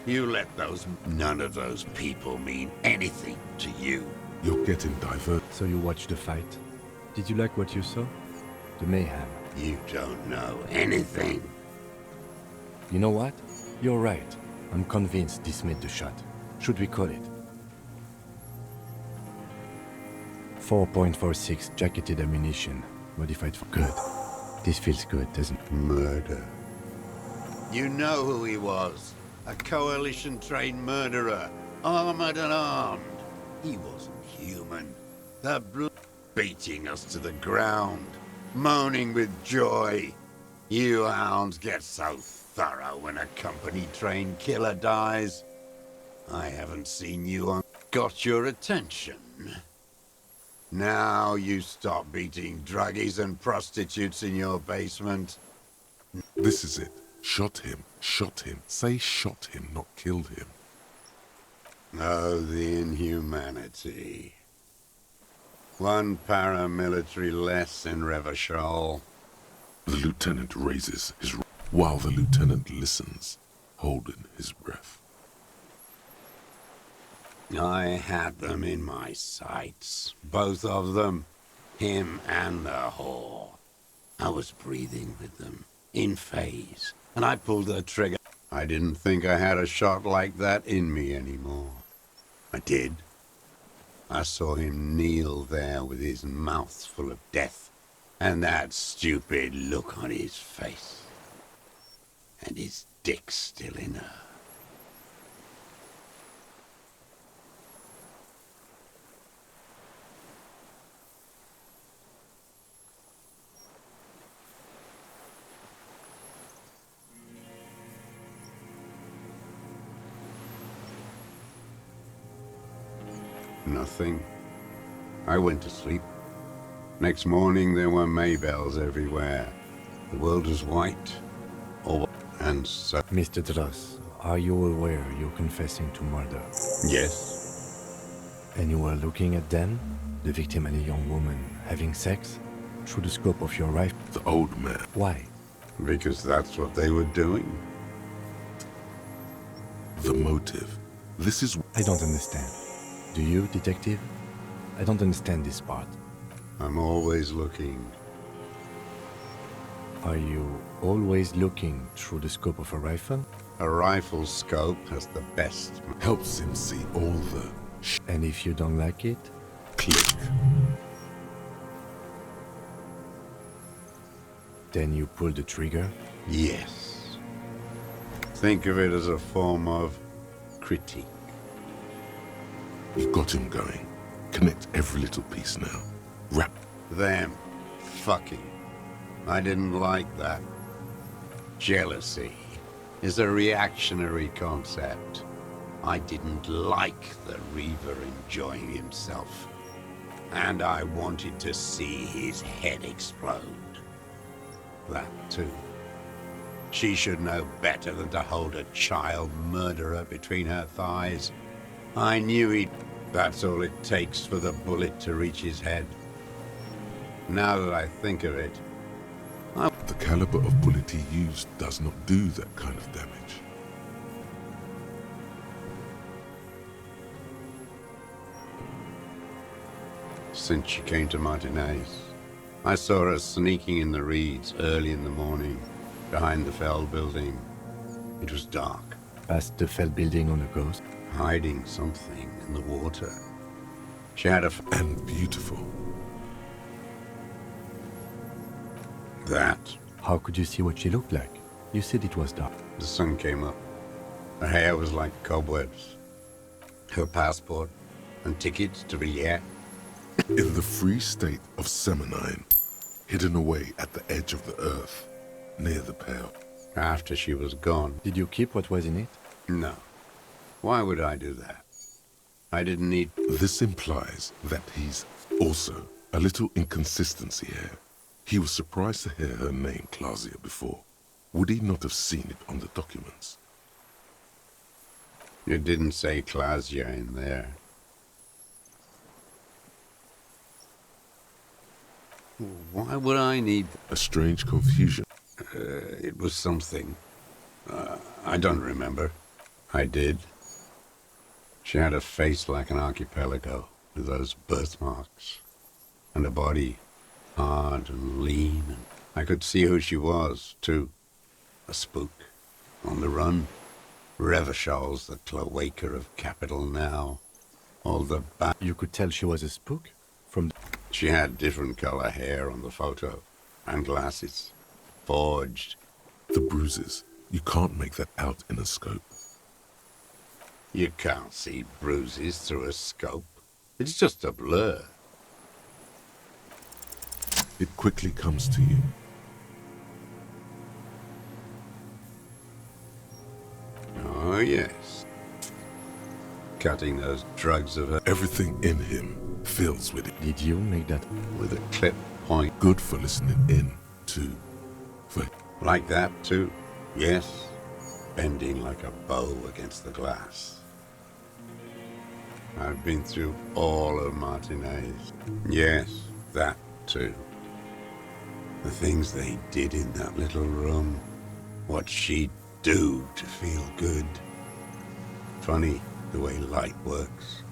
Speaker 5: You let those... None of those people mean anything to you.
Speaker 1: You're getting diverted.
Speaker 2: So you watched the fight. Did you like what you saw? The mayhem.
Speaker 5: You don't know anything.
Speaker 2: You know what? You're right. I'm convinced this made the shot. Should we call it? 4.46 jacketed ammunition, modified for good. This feels good, doesn't it?
Speaker 5: Murder. You know who he was. A coalition-trained murderer. Armored and armed. He wasn't human. The blood beating us to the ground. Moaning with joy. You hounds get so thorough when a company-trained killer dies. I haven't seen you on... Got your attention. Now you stop beating druggies and prostitutes in your basement.
Speaker 1: This is it. Shot him. Shot him. Say shot him, not killed him.
Speaker 5: Oh, the inhumanity. One paramilitary less in Revachol.
Speaker 1: The lieutenant raises his... While the lieutenant listens, holding his breath.
Speaker 5: I had them in my sights. Both of them. Him and the whore. I was breathing with them. In phase. And I pulled the trigger. I didn't think I had a shot like that in me anymore. I did. I saw him kneel there with his mouth full of death. And that stupid look on his face. And his dick still in her. Nothing. I went to sleep. Next morning there were Maybells everywhere. The world was white. And so...
Speaker 2: Mr. Dross, are you aware you're confessing to murder?
Speaker 5: Yes.
Speaker 2: And you were looking at them, the victim and a young woman, having sex, through the scope of your rifle?
Speaker 1: The old man.
Speaker 2: Why?
Speaker 5: Because that's what they were doing.
Speaker 1: The motive. This is...
Speaker 2: I don't understand. Do you, detective? I don't understand this part.
Speaker 5: I'm always looking.
Speaker 2: Are you always looking through the scope of a rifle?
Speaker 5: A rifle scope has the best...
Speaker 1: helps him see all the...
Speaker 2: And if you don't like it?
Speaker 1: click.
Speaker 2: Then you pull the trigger?
Speaker 5: Yes. Think of it as a form of critique.
Speaker 1: You've got him going. Connect every little piece now. Wrap.
Speaker 5: Them. Fucking. I didn't like that. Jealousy is a reactionary concept. I didn't like the Reaver enjoying himself. And I wanted to see his head explode. That too. She should know better than to hold a child murderer between her thighs. I knew he'd... That's all it takes for the bullet to reach his head. Now that I think of it,
Speaker 1: The caliber of bullet he used does not do that kind of damage.
Speaker 5: since she came to Martinez, I saw her sneaking in the reeds early in the morning, behind the Fell building. It was dark,
Speaker 2: Past the Fell building on the coast.
Speaker 5: hiding something in the water. She had a...
Speaker 1: And beautiful.
Speaker 5: that.
Speaker 2: How could you see what she looked like? You said it was dark.
Speaker 5: The sun came up. Her hair was like cobwebs. Her passport and tickets to Villiers.
Speaker 1: In the free state of Semonine, hidden away at the edge of the earth, near the Pale.
Speaker 5: After she was gone.
Speaker 2: Did you keep what was in it?
Speaker 5: No. Why would I do that? I didn't need...
Speaker 1: This implies that he's also a little inconsistency here. He was surprised to hear her name Clausia before. Would he not have seen it on the documents?
Speaker 5: It didn't say Clausia in there. Why would I need...
Speaker 1: A strange confusion.
Speaker 5: It was something. I don't remember. I did. She had a face like an archipelago, with those birthmarks. And a body, hard and lean. And I could see who she was, too. A spook. On the run. Revachol's the cloaca of capital now. All the
Speaker 2: You could tell she was a spook? From...
Speaker 5: She had different color hair on the photo. And glasses. Forged.
Speaker 1: The bruises. You can't make that out in a scope.
Speaker 5: You can't see bruises through a scope. It's just a blur.
Speaker 1: It quickly comes to you.
Speaker 5: Oh, yes. Cutting those drugs of her
Speaker 1: Everything in him fills with it.
Speaker 2: Did you make that?
Speaker 5: with a clip point.
Speaker 1: Good for listening in, too. For
Speaker 5: Like that, too. Yes. Bending like a bow against the glass. I've been through all of Martinez. Yes, that, too. The things they did in that little room. What she'd do to feel good. Funny the way light works.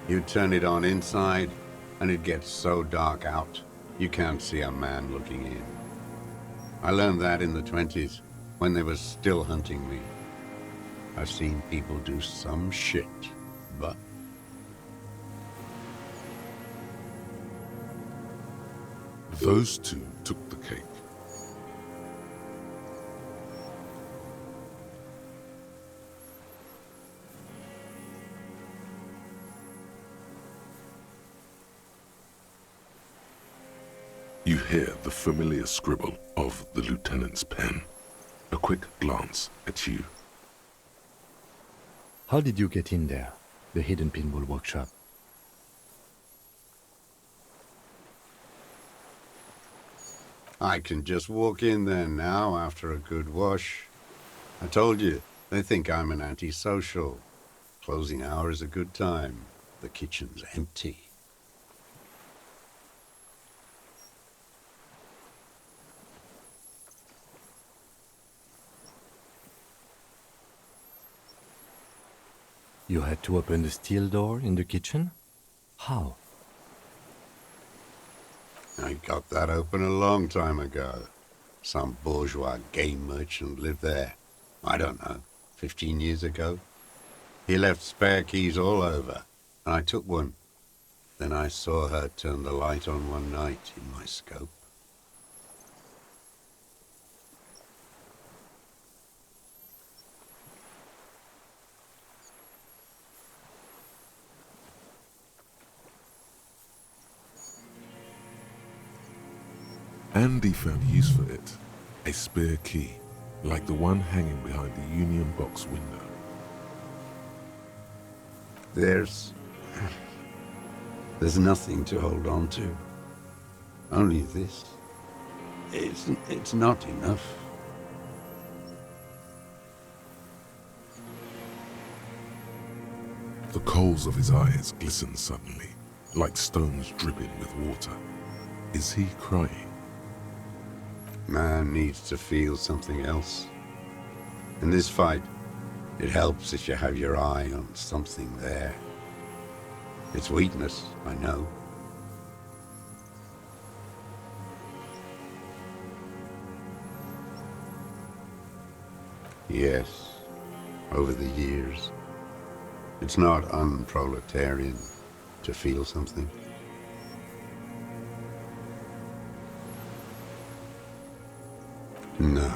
Speaker 5: You turn it on inside, and it gets so dark out, you can't see a man looking in. I learned that in the 20s, when they were still hunting me. I've seen people do some shit, but...
Speaker 1: those two took the cake. You hear the familiar scribble of the lieutenant's pen. A quick glance at you.
Speaker 2: How did you get in there? The hidden pinball workshop.
Speaker 5: I can just walk in there now after a good wash. I told you, they think I'm an antisocial. Closing hour is a good time. The kitchen's empty.
Speaker 2: You had to open the steel door in the kitchen? How?
Speaker 5: I got that open a long time ago. Some bourgeois game merchant lived there. I don't know, 15 years ago. He left spare keys all over, and I took one. Then I saw her turn the light on one night in my scope.
Speaker 1: Andy found use for it, a spare key, like the one hanging behind the Union Box window.
Speaker 5: There's nothing to hold on to. Only this. It's not enough.
Speaker 1: The coals of his eyes glisten suddenly, like stones dripping with water. Is he crying?
Speaker 5: Man needs to feel something else. In this fight, it helps if you have your eye on something there. It's weakness, I know. Yes, over the years. It's not unproletarian to feel something. No.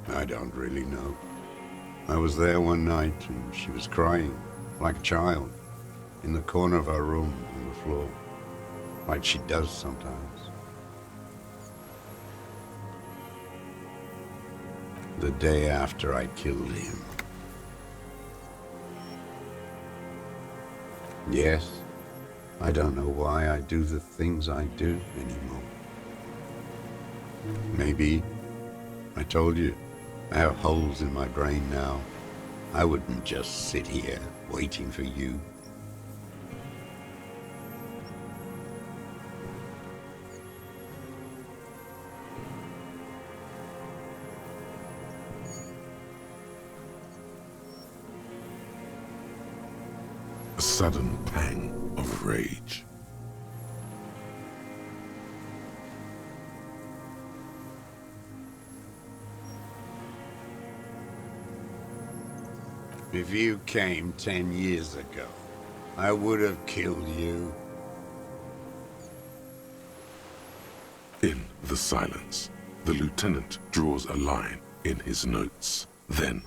Speaker 5: I don't really know. I was there one night and she was crying, like a child, in the corner of her room on the floor, like she does sometimes. The day after I killed him. Yes, I don't know why I do the things I do anymore. Maybe, I told you, I have holes in my brain now. I wouldn't just sit here waiting for you.
Speaker 1: A sudden pang of rage.
Speaker 5: If you came 10 years ago, I would have killed you.
Speaker 1: In the silence, the lieutenant draws a line in his notes. Then,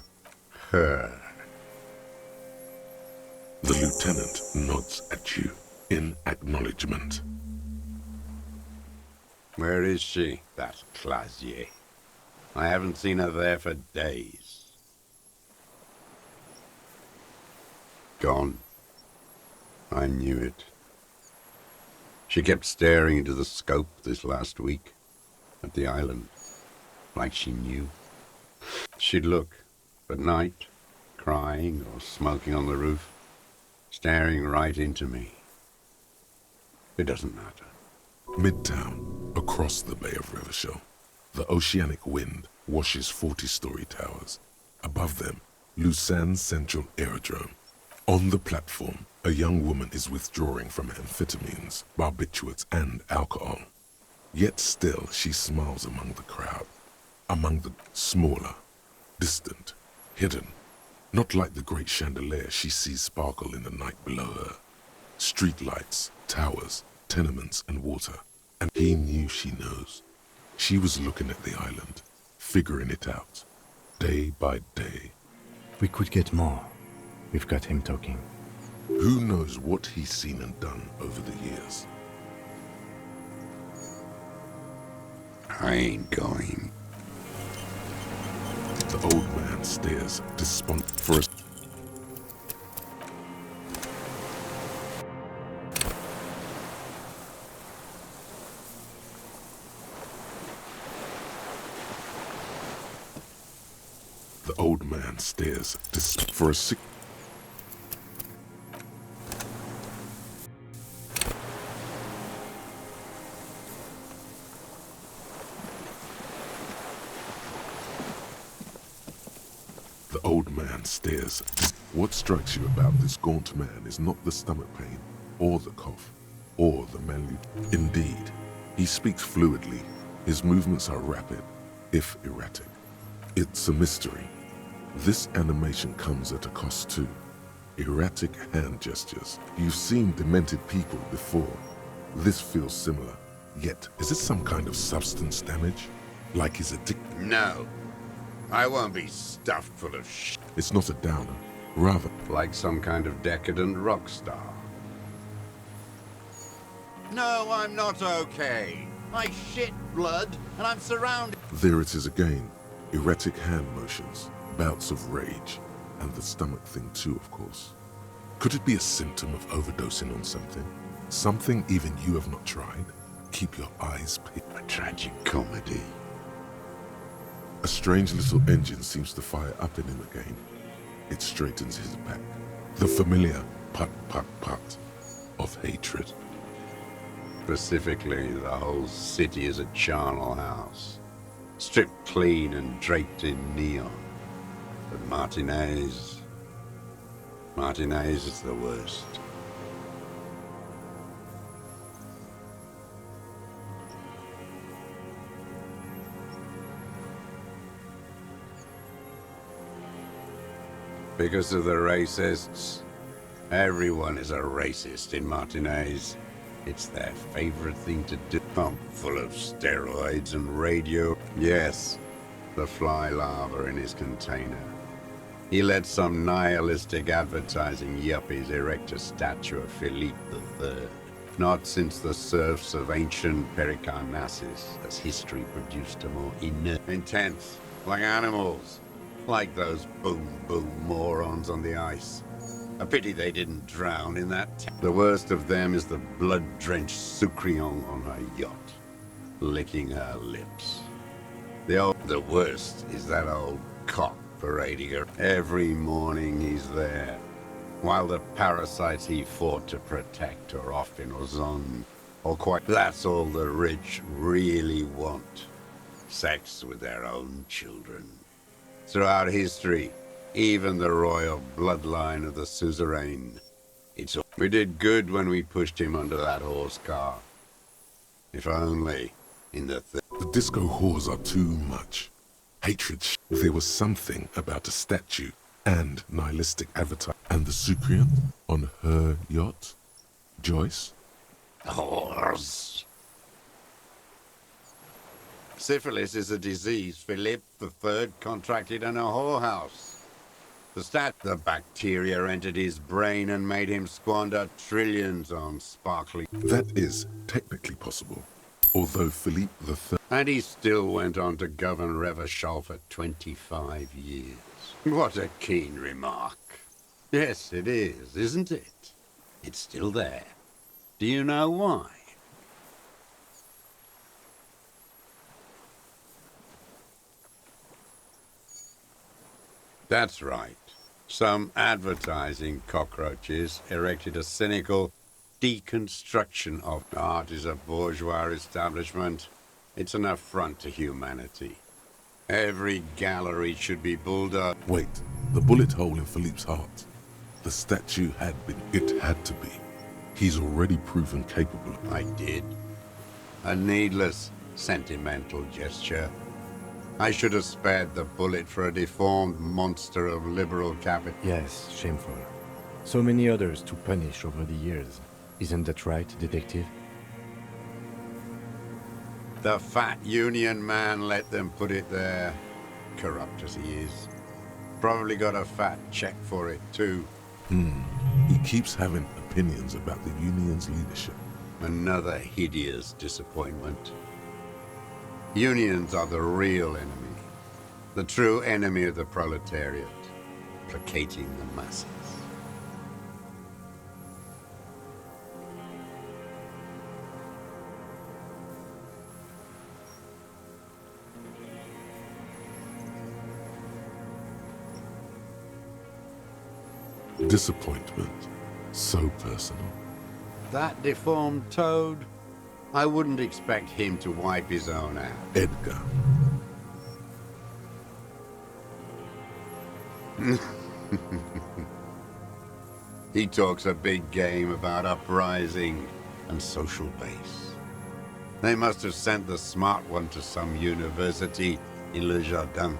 Speaker 5: Her.
Speaker 1: the lieutenant nods at you in acknowledgement.
Speaker 5: Where is she, that Clasier? I haven't seen her there for days. Gone. I knew it. She kept staring into the scope this last week at the island, like she knew. She'd look at night, crying or smoking on the roof, staring right into me. It doesn't matter.
Speaker 1: Midtown, across the Bay of Revachol, the oceanic wind washes 40-story towers. Above them, Lucerne Central Aerodrome. On the platform, a young woman is withdrawing from amphetamines, barbiturates, and alcohol. Yet still she smiles among the crowd, among the smaller, distant, hidden, not like the great chandelier she sees sparkle in the night below her. Streetlights, towers, tenements, and water. And he knew she knows. She was looking at the island, figuring it out, day by day.
Speaker 2: We could get more. We've got him talking.
Speaker 1: Who knows what he's seen and done over the years?
Speaker 5: I ain't going.
Speaker 1: The old man stares despondent for a old man stares for a sick. The old man stares. What strikes you about this gaunt man is not the stomach pain, or the cough, or the malnutrition. Indeed, he speaks fluidly. His movements are rapid, if erratic. It's a mystery. This animation comes at a cost too. Erratic hand gestures. You've seen demented people before. This feels similar. Yet, is it some kind of substance damage? Like he's addicted?
Speaker 5: No. I won't be stuffed full of shit
Speaker 1: It's not a downer. Rather,
Speaker 5: like some kind of decadent rock star. No, I'm not okay. I shit blood, and I'm surrounded.
Speaker 1: there it is again. Erratic hand motions, bouts of rage, and the stomach thing too, of course. Could it be a symptom of overdosing on something? Something even you have not tried? Keep your eyes peeled.
Speaker 5: A tragic comedy.
Speaker 1: A strange little engine seems to fire up in him again. It straightens his back. The familiar put put put of hatred.
Speaker 5: Specifically, the whole city is a charnel house. Stripped clean and draped in neon. But Martinez is the worst. Because of the racists. Everyone is a racist in Martinez. It's their favorite thing to do. Pump full of steroids and radio. Yes, the fly larva in his container. He let some nihilistic advertising yuppies erect a statue of Philippe III. Not since the serfs of ancient Pericarnassus has history produced a more inert, intense, like animals. Like those boom morons on the ice. A pity they didn't drown in that. The worst of them is the blood-drenched Sucrion on her yacht, licking her lips. The worst is that old cock parading her. Every morning he's there, while the parasites he fought to protect are off in Ozon. Or quite. That's all the rich really want. Sex with their own children. Throughout history, even the royal bloodline of the suzerain. We did good when we pushed him under that horse car. If only in the
Speaker 1: The disco whores are too much. Hatred. There was something about a statue and nihilistic avatar. And the Sucrian on her yacht? Joyce?
Speaker 5: horse. Syphilis is a disease Philippe III contracted in a whorehouse. The bacteria entered his brain and made him squander trillions on sparkling.
Speaker 1: That is technically possible. Although Philippe III...
Speaker 5: And he still went on to govern Revachol for 25 years. What a keen remark. Yes, it is, isn't it? It's still there. Do you know why? That's right. Some advertising cockroaches erected a cynical deconstruction of art is a bourgeois establishment. It's an affront to humanity. Every gallery should be bulldozed.
Speaker 1: Wait, the bullet hole in Philippe's heart. The statue had been. It had to be. He's already proven capable.
Speaker 5: I did. A needless, sentimental gesture. I should have spared the bullet for a deformed monster of liberal capital.
Speaker 2: Yes, shameful. So many others to punish over the years. Isn't that right, detective?
Speaker 5: The fat union man let them put it there. Corrupt as he is. Probably got a fat check for it, too.
Speaker 1: He keeps having opinions about the union's leadership.
Speaker 5: Another hideous disappointment. Unions are the real enemy. The true enemy of the proletariat. Placating the masses.
Speaker 1: Disappointment, so personal.
Speaker 5: That deformed toad? I wouldn't expect him to wipe his own ass.
Speaker 1: Edgar.
Speaker 5: He talks a big game about uprising and social base. They must have sent the smart one to some university in Le Jardin,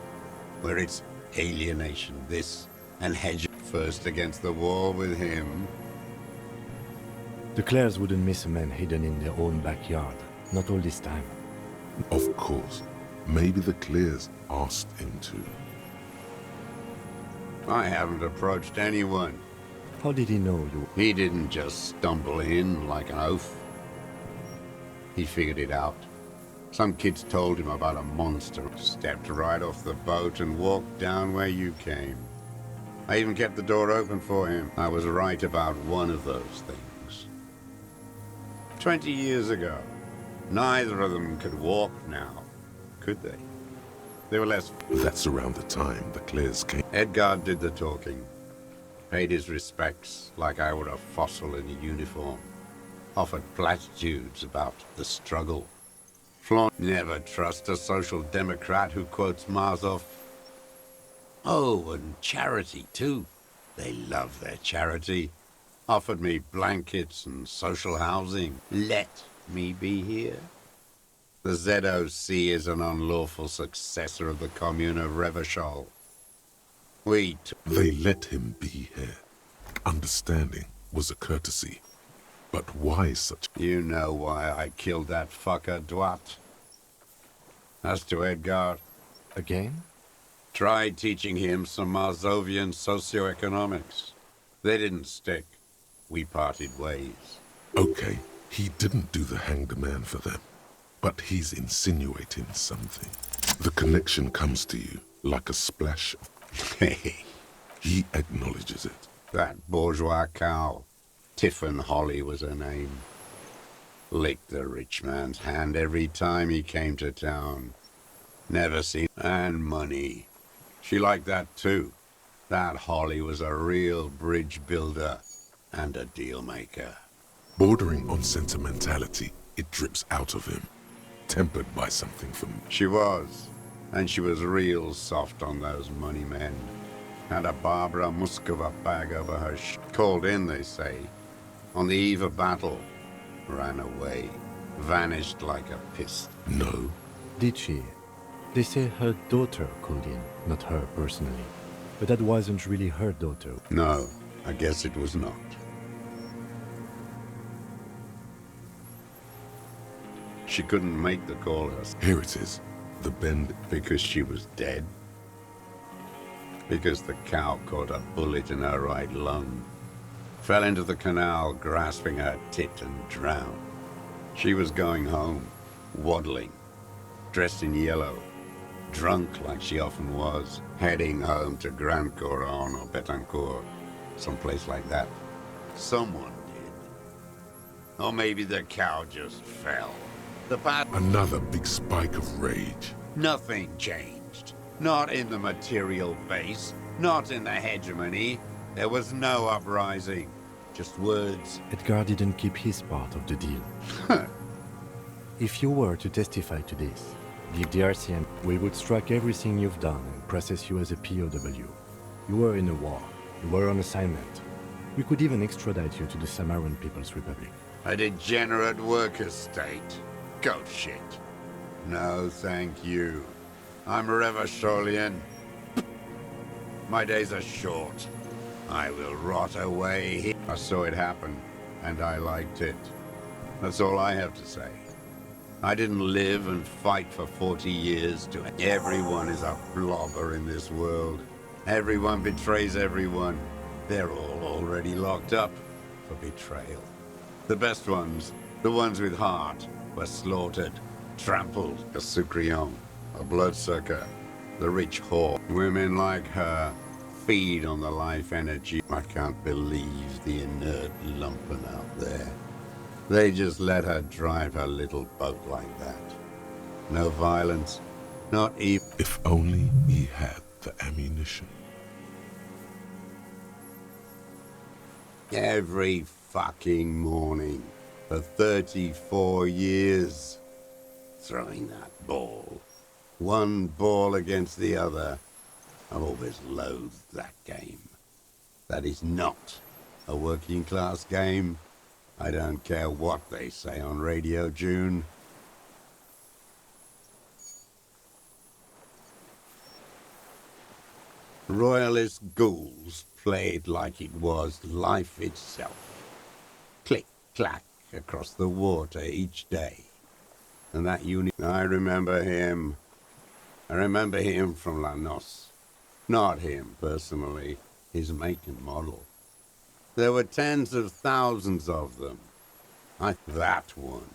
Speaker 5: where it's alienation this and hedge first against the wall with him.
Speaker 2: The Clares wouldn't miss a man hidden in their own backyard. Not all this time.
Speaker 1: Of course, maybe the Clears asked him to.
Speaker 5: I haven't approached anyone.
Speaker 2: How did he know you?
Speaker 5: He didn't just stumble in like an oaf. He figured it out. Some kids told him about a monster, stepped right off the boat and walked down where you came. I even kept the door open for him. I was right about one of those things. 20 years ago, neither of them could walk now, could they? They were less...
Speaker 1: That's around the time the Clears came.
Speaker 5: Edgar did the talking. Paid his respects like I were a fossil in a uniform. Offered platitudes about the struggle. Flaunt never trust a social democrat who quotes Marzoff. Oh, and charity too. They love their charity. Offered me blankets and social housing. Let me be here. The ZOC is an unlawful successor of the Commune of Revachol.
Speaker 1: They let him be here. Understanding was a courtesy. But why such...
Speaker 5: You know why I killed that fucker, Dwat. As to Edgar,
Speaker 2: Again?
Speaker 5: tried teaching him some Marzovian socioeconomics. They didn't stick. We parted ways.
Speaker 1: Okay, he didn't do the hanged man for them. But he's insinuating something. The connection comes to you like a splash of... He acknowledges it.
Speaker 5: That bourgeois cow, Tiffin Holly was her name. Licked the rich man's hand every time he came to town. Never seen... And money. She liked that too. That Holly was a real bridge builder and a deal maker.
Speaker 1: Bordering on sentimentality, it drips out of him. Tempered by something from...
Speaker 5: She was. And she was real soft on those money men. Had a Barbara Muscova bag over her called in, they say. On the eve of battle. Ran away. Vanished like a pist.
Speaker 1: No.
Speaker 2: Did she? They say her daughter called in, not her personally. But that wasn't really her daughter.
Speaker 5: No, I guess it was not. She couldn't make the call herself.
Speaker 1: Here it is. The bend...
Speaker 5: Because she was dead. Because the cow caught a bullet in her right lung. Fell into the canal, grasping her tit and drowned. She was going home, waddling, dressed in yellow, drunk like she often was, heading home to Grand Coron or Betancourt, someplace like that. Someone did. Or maybe the cow just fell. The bat...
Speaker 1: Another big spike of rage.
Speaker 5: Nothing changed. Not in the material base, not in the hegemony. There was no uprising. Just words.
Speaker 2: Edgar didn't keep his part of the deal. If you were to testify to this, give the RCM, we would strike everything you've done and process you as a POW. You were in a war. You were on assignment. We could even extradite you to the Samaran People's Republic.
Speaker 5: A degenerate worker state. Goat shit. No, thank you. I'm Revacholian. My days are short. I will rot away here. I saw it happen, and I liked it. That's all I have to say. I didn't live and fight for 40 years to... Everyone is a blobber in this world. Everyone betrays everyone. They're all already locked up for betrayal. The best ones, the ones with heart, were slaughtered, trampled. A Sucrion, a bloodsucker, the rich whore. Women like her feed on the life energy. I can't believe the inert lumpen out there. They just let her drive her little boat like that. No violence, not even...
Speaker 1: If only he had the ammunition.
Speaker 5: Every fucking morning for 34 years. Throwing that ball. One ball against the other. I've always loathed that game. That is not a working class game. I don't care what they say on Radio June. Royalist ghouls played like it was life itself. Click, clack across the water each day. And that I remember him. I remember him from La Noce. Not him, personally. His make and model. There were tens of thousands of them. That one.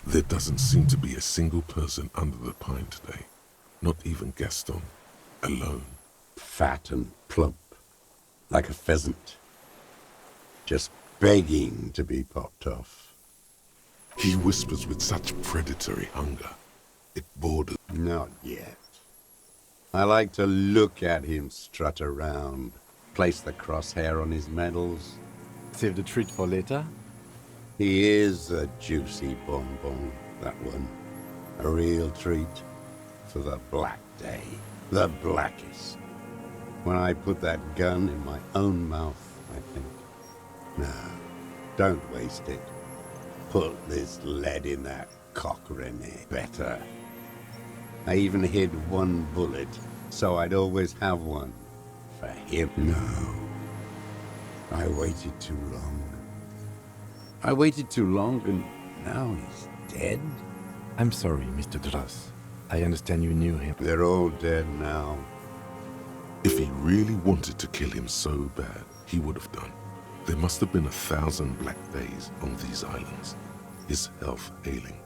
Speaker 1: There doesn't seem to be a single person under the pine today. Not even Gaston. Alone.
Speaker 5: Fat and plump. Like a pheasant. Just begging to be popped off.
Speaker 1: He whispers with such predatory hunger. It borders.
Speaker 5: Not yet. I like to look at him strut around. Place the crosshair on his medals.
Speaker 2: Save the treat for later?
Speaker 5: He is a juicy bonbon, that one. A real treat for the black day. The blackest. When I put that gun in my own mouth, I think. No, don't waste it. Put this lead in that cock, René. Better. I even hid one bullet, so I'd always have one. For him. No. I waited too long. I waited too long, and now he's dead?
Speaker 2: I'm sorry, Mr. Dross. I understand you knew him.
Speaker 5: They're all dead now.
Speaker 1: If he really wanted to kill him so bad, he would have done. There must have been 1,000 black days on these islands. His health ailing.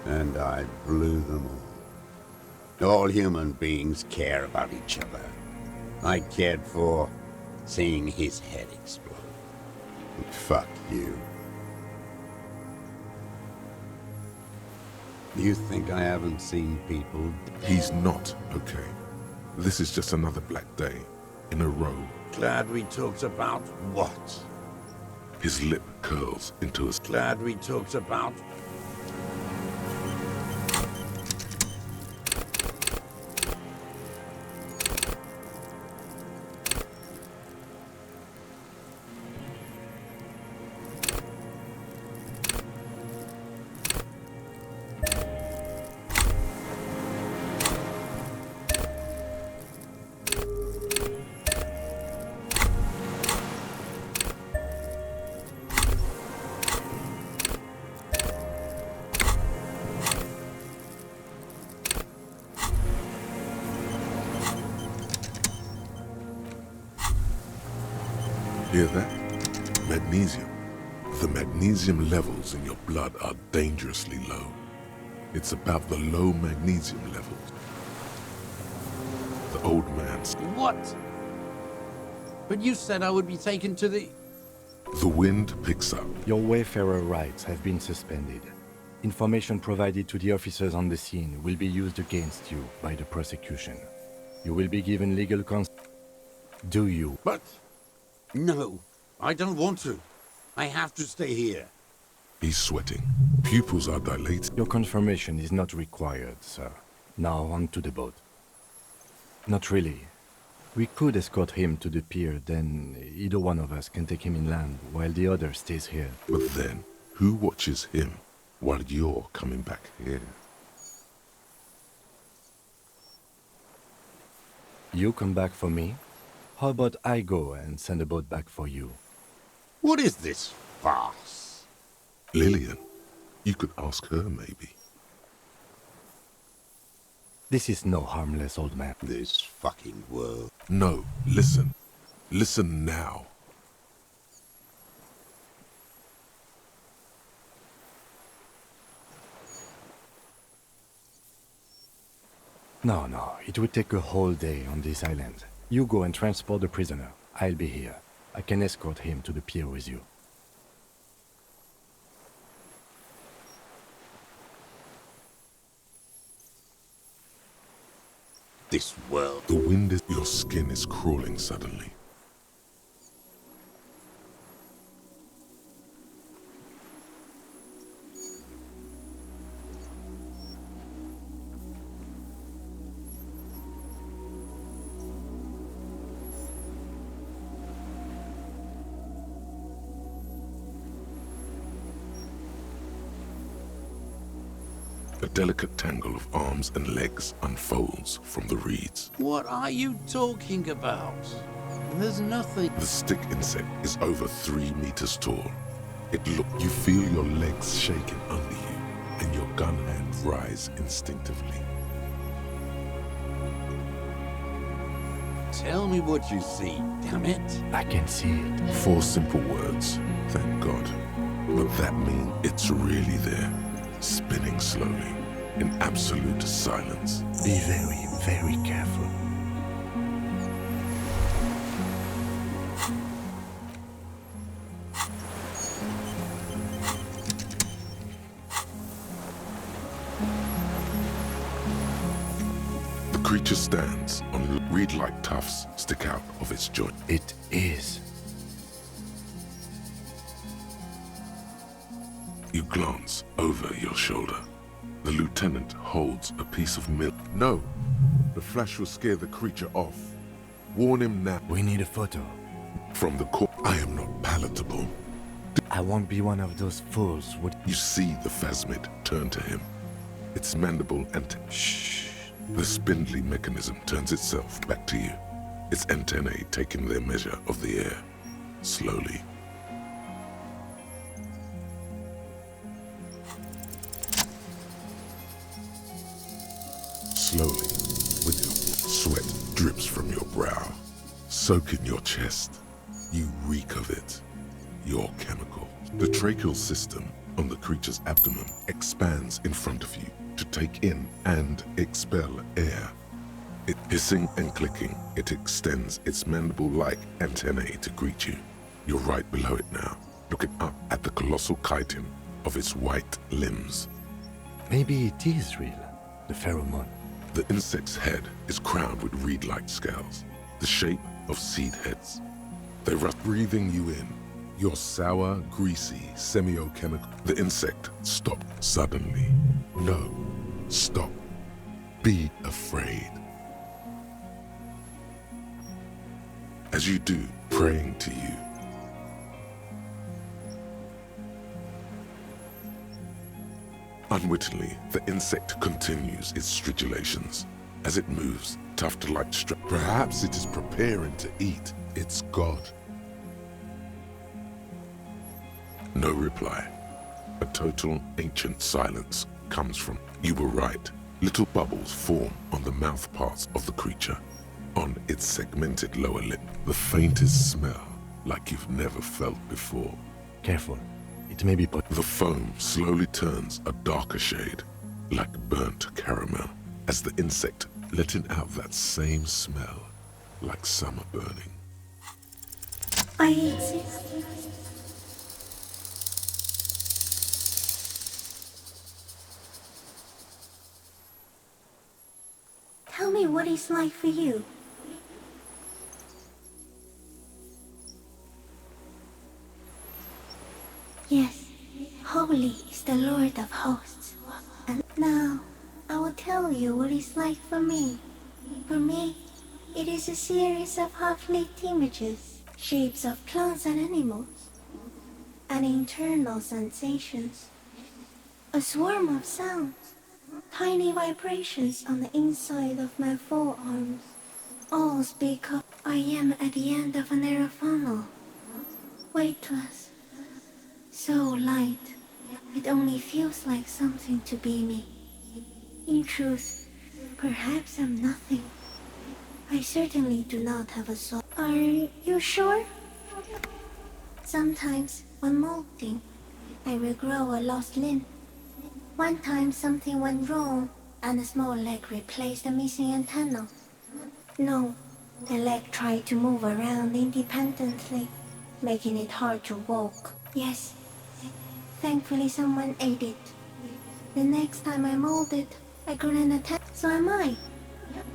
Speaker 5: And I blew them all. All human beings care about each other. I cared for seeing his head explode. Fuck you. You think I haven't seen people?
Speaker 1: He's not okay. This is just another black day. In a row.
Speaker 5: Glad we talked about what?
Speaker 1: His lip curls into a...
Speaker 5: Glad we talked about...
Speaker 1: Hear that? Magnesium. The magnesium levels in your blood are dangerously low. It's about the low magnesium levels. The old man's...
Speaker 5: What? But you said I would be taken to the...
Speaker 1: The wind picks up.
Speaker 2: Your Wayfarer rights have been suspended. Information provided to the officers on the scene will be used against you by the prosecution. You will be given legal counsel. Do you?
Speaker 5: But... No, I don't want to. I have to stay here.
Speaker 1: He's sweating. Pupils are dilated.
Speaker 2: Your confirmation is not required, sir. Now on to the boat. Not really. We could escort him to the pier, then either one of us can take him inland while the other stays here.
Speaker 1: But then, who watches him while you're coming back here?
Speaker 2: You come back for me? How about I go and send a boat back for you?
Speaker 5: What is this farce?
Speaker 1: Lillian. You could ask her, maybe.
Speaker 2: This is no harmless old man.
Speaker 5: This fucking world.
Speaker 1: No, listen. Listen now.
Speaker 2: No, it would take a whole day on this island. You go and transport the prisoner. I'll be here. I can escort him to the pier with you.
Speaker 5: this world.
Speaker 1: The wind is... Your skin is crawling suddenly. A delicate tangle of arms and legs unfolds from the reeds.
Speaker 7: What are you talking about? There's nothing.
Speaker 1: The stick insect is over 3 meters tall. You feel your legs shaking under you, and your gun hands rise instinctively.
Speaker 7: Tell me what you see, damn it.
Speaker 2: I can see it.
Speaker 1: 4 simple words, thank God. But that means it's really there, spinning slowly, in absolute silence.
Speaker 2: Be very, very careful.
Speaker 1: The creature stands on reed-like tufts stick out of its joint.
Speaker 2: It is.
Speaker 1: You glance over your shoulder. The lieutenant holds a piece of milk. No, the flash will scare the creature off. Warn him now.
Speaker 2: We need a photo.
Speaker 1: From the core, I am not palatable.
Speaker 2: I won't be one of those fools would...
Speaker 1: You see the phasmid turn to him. Its mandible and... Shh. The spindly mechanism turns itself back to you. Its antennae taking their measure of the air. Slowly. Slowly, with your sweat drips from your brow, soaking your chest. You reek of it, your chemical. The tracheal system on the creature's abdomen expands in front of you to take in and expel air. It hissing and clicking, it extends its mandible-like antennae to greet you. You're right below it now, looking up at the colossal chitin of its white limbs.
Speaker 2: Maybe it is real, the pheromone.
Speaker 1: The insect's head is crowned with reed-like scales, the shape of seed heads. They rush, breathing you in. Your sour, greasy, semiochemical. The insect stopped suddenly. No, stop. Be afraid. As you do, praying to you. Unwittingly, the insect continues its stridulations. As it moves, tuft-like perhaps it is preparing to eat its god. No reply. A total ancient silence comes from... You were right. Little bubbles form on the mouth parts of the creature, on its segmented lower lip. The faintest smell, like you've never felt before.
Speaker 2: Careful. It may be
Speaker 1: The foam slowly turns a darker shade, like burnt caramel, as the insect letting out that same smell, like summer burning.
Speaker 3: I exist. Tell me what it's like for you. Yes, holy is the Lord of hosts. And now, I will tell you what it's like for me. For me, it is a series of half-lit images, shapes of plants and animals, and internal sensations. A swarm of sounds, tiny vibrations on the inside of my forearms, all speak of I am at the end of a narrow funnel, weightless, so light, it only feels like something to be me. In truth, perhaps I'm nothing. I certainly do not have a soul. Are you sure? Sometimes, when molting, I regrow a lost limb. One time something went wrong, and a small leg replaced the missing antenna. No, the leg tried to move around independently, making it hard to walk. Yes, thankfully someone ate it. The next time I molded, I couldn't attack. So am I.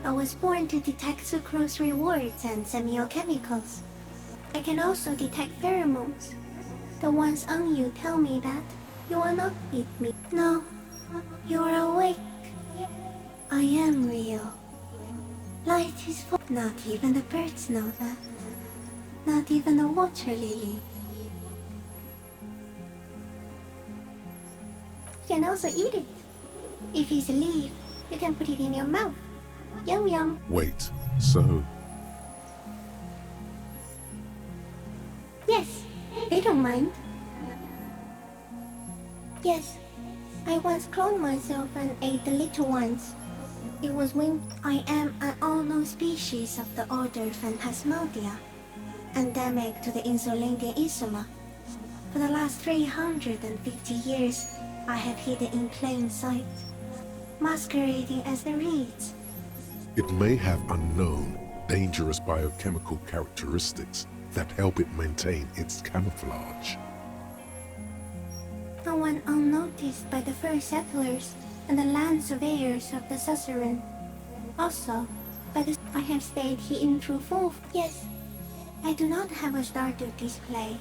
Speaker 3: I was born to detect sucrose rewards and semiochemicals. I can also detect pheromones. The ones on you tell me that you will not eat me. No, you are awake. I am real. Light is full. Not even the birds know that. Not even the water lily. You can also eat it. If it's a leaf, you can put it in your mouth. Yum yum.
Speaker 1: Wait, so
Speaker 3: Yes, they don't mind. Yes, I once cloned myself and ate the little ones. It was when I am an unknown species of the order Phantasmadia, endemic to the Insulandian Insula. For the last 350 years, I have hidden in plain sight, masquerading as the reeds.
Speaker 1: it may have unknown, dangerous biochemical characteristics that help it maintain its camouflage.
Speaker 3: No one unnoticed by the first settlers and the land surveyors of the suzerain. Also, by the I have stayed hidden through 4. Yes, I do not have a starter display,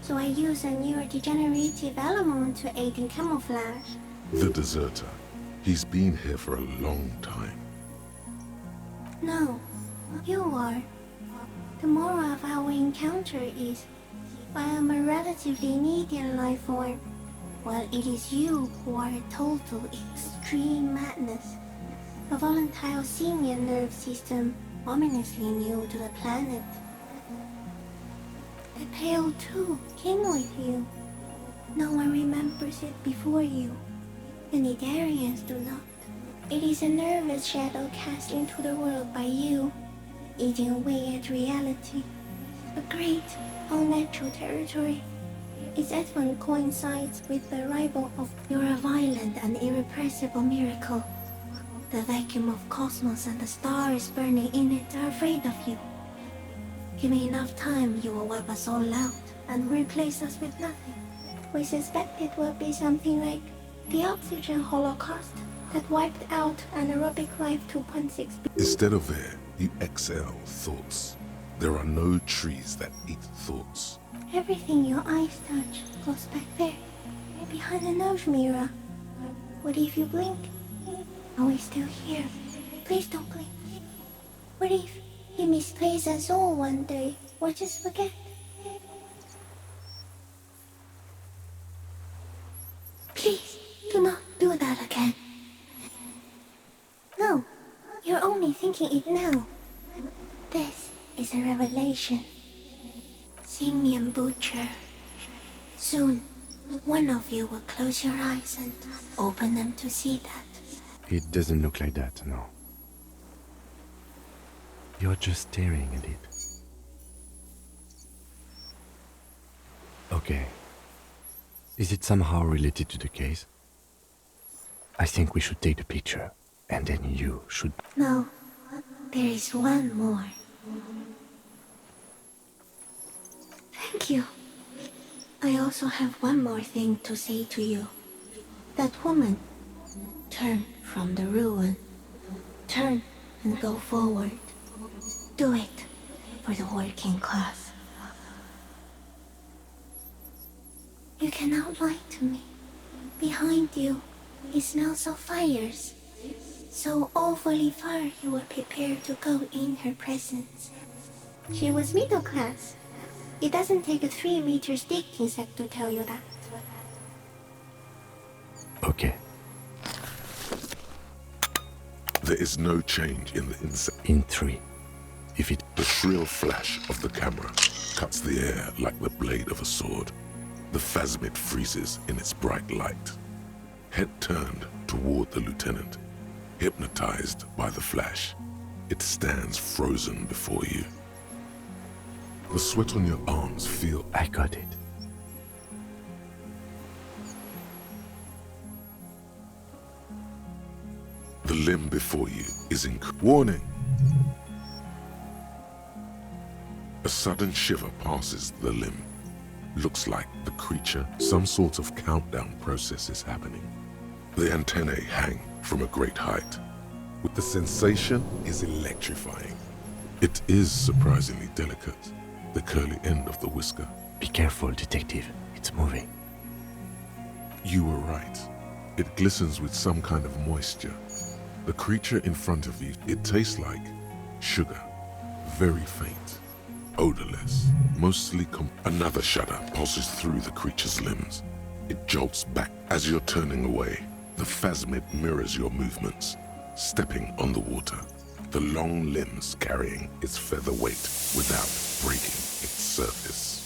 Speaker 3: so I use a neurodegenerative element to aid in camouflage.
Speaker 1: The deserter. He's been here for a long time.
Speaker 3: No, you are. The moral of our encounter is, I am a relatively median life form, while it is you who are a total extreme madness. A volatile simian nerve system ominously new to the planet. The Pale too came with you. No one remembers it before you. The Nidarians do not. It is a nervous shadow cast into the world by you, eating away at reality. A great, unnatural territory. Its advent coincides with the arrival of you're a violent and irrepressible miracle. The vacuum of cosmos and the stars burning in it are afraid of you. Give me enough time, you will wipe us all out and replace us with nothing. We suspect it will be something like the oxygen holocaust that wiped out anaerobic life 2.6
Speaker 1: Instead of air, you exhale thoughts. There are no trees that eat thoughts.
Speaker 3: Everything your eyes touch goes back there, behind the nose mirror. What if you blink? Are we still here? Please don't blink. What if you misplace us all one day, or just forget? Please, do not do that again. No, you're only thinking it now. This is a revelation. Simian Butcher. Soon, one of you will close your eyes and open them to see that.
Speaker 2: It doesn't look like that, no. You're just staring at it. Okay. Is it somehow related to the case? I think we should take the picture, and then you should...
Speaker 3: No, there is one more. Thank you. I also have one more thing to say to you. That woman, turn from the ruin. Turn and go forward. Do it for the working class. You cannot lie to me. Behind you, it smells of fires. So awfully far you were prepared to go in her presence. She was middle class. It doesn't take a 3-meter stick insect to tell you that.
Speaker 2: Okay,
Speaker 1: There is no change in the insect.
Speaker 2: in 3. If it...
Speaker 1: The shrill flash of the camera cuts the air like the blade of a sword. The phasmid freezes in its bright light. Head turned toward the lieutenant, hypnotized by the flash. It stands frozen before you. The sweat on your arms feel...
Speaker 2: I got it.
Speaker 1: The limb before you is in... Warning! A sudden shiver passes the limb. Looks like the creature. Some sort of countdown process is happening. The antennae hang from a great height. The sensation is electrifying. It is surprisingly delicate, the curly end of the whisker.
Speaker 2: Be careful, detective. It's moving.
Speaker 1: You were right. It glistens with some kind of moisture. The creature in front of you, it tastes like sugar. Very faint, odorless, mostly another shudder pulses through the creature's limbs. It jolts back as you're turning away. The phasmid mirrors your movements, stepping on the water, the long limbs carrying its feather weight without breaking its surface.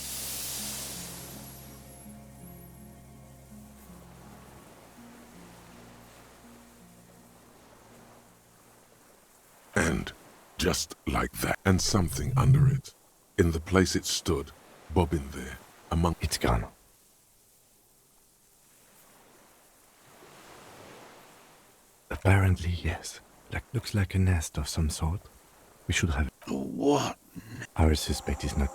Speaker 1: And just like that, and something under it, in the place it stood, bobbing there, among...
Speaker 2: It's gone. Apparently, yes. Looks like a nest of some sort. We should have...
Speaker 7: What?
Speaker 2: Our suspect is not...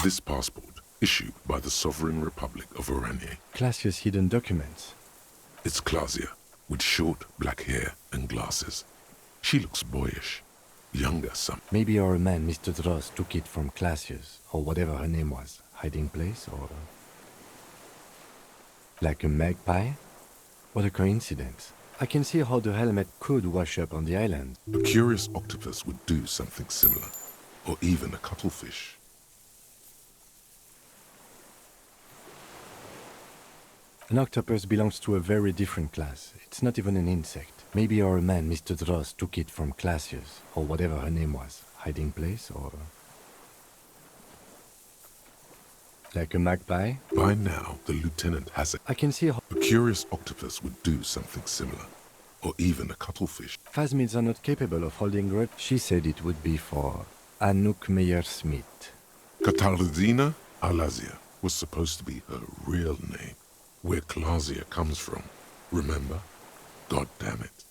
Speaker 1: This passport, issued by the Sovereign Republic of Oranje.
Speaker 2: Classia's hidden documents.
Speaker 1: It's Clausia, with short black hair and glasses. She looks boyish, younger some.
Speaker 2: Maybe our man, Mr. Dross, took it from Classia's, or whatever her name was. Hiding place, or... like a magpie? What a coincidence. I can see how the helmet could wash up on the island.
Speaker 1: A curious octopus would do something similar, or even a cuttlefish.
Speaker 2: An octopus belongs to a very different class. It's not even an insect. Maybe our man, Mr. Dross, took it from Classia's, or whatever her name was. Hiding place, or... like a magpie?
Speaker 1: By now, the lieutenant has
Speaker 2: I can see how...
Speaker 1: a curious octopus would do something similar, or even a cuttlefish.
Speaker 2: Phasmids are not capable of holding grudge. She said it would be for Anouk Meyer-Smith.
Speaker 1: Katarzyna Alazia was supposed to be her real name, where Clausia comes from. Remember? God damn it.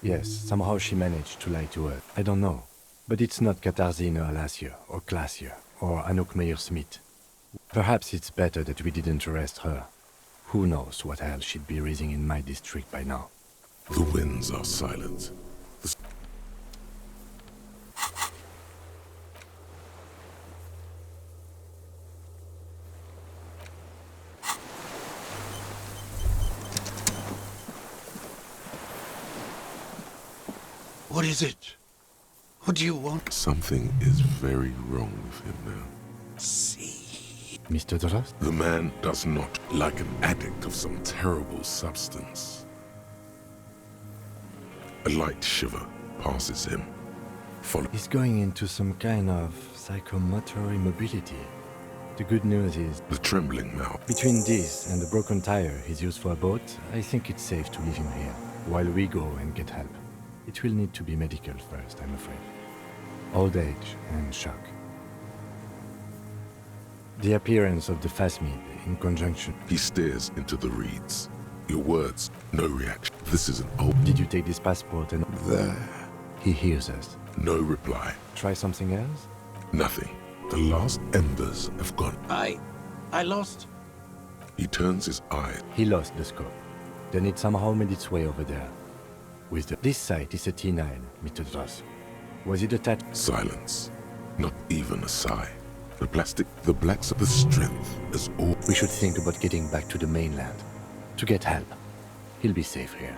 Speaker 2: Yes, somehow she managed to lie to her. I don't know. But it's not Katarzyna Alasia, or Clasia, or Anouk Meyer-Smith. Perhaps it's better that we didn't arrest her. Who knows what hell she'd be raising in my district by now.
Speaker 1: The winds are silent.
Speaker 7: What is it? What do you want?
Speaker 1: Something is very wrong with him now.
Speaker 7: See.
Speaker 2: Mr. Dross?
Speaker 1: The man does not like an addict of some terrible substance. A light shiver passes him.
Speaker 2: He's going into some kind of psychomotor immobility. The good news is,
Speaker 1: The trembling mouth.
Speaker 2: between this and the broken tire he's used for a boat, I think it's safe to leave him here, while we go and get help. It will need to be medical first, I'm afraid. Old age and shock. The appearance of the phasmid in conjunction...
Speaker 1: He stares into the reeds. Your words, no reaction. This is an old...
Speaker 2: Did you take this passport and...
Speaker 5: There.
Speaker 2: He hears us.
Speaker 1: No reply.
Speaker 2: Try something else?
Speaker 1: Nothing. The last embers have gone.
Speaker 7: I lost.
Speaker 1: He turns his eye.
Speaker 2: He lost the scope. Then it somehow made its way over there. With the... This site is a T9, Mr. Dross. Was it attached?
Speaker 1: Silence. Not even a sigh. The plastic, the blacks of the strength is all...
Speaker 2: We should think about getting back to the mainland. To get help. He'll be safe here.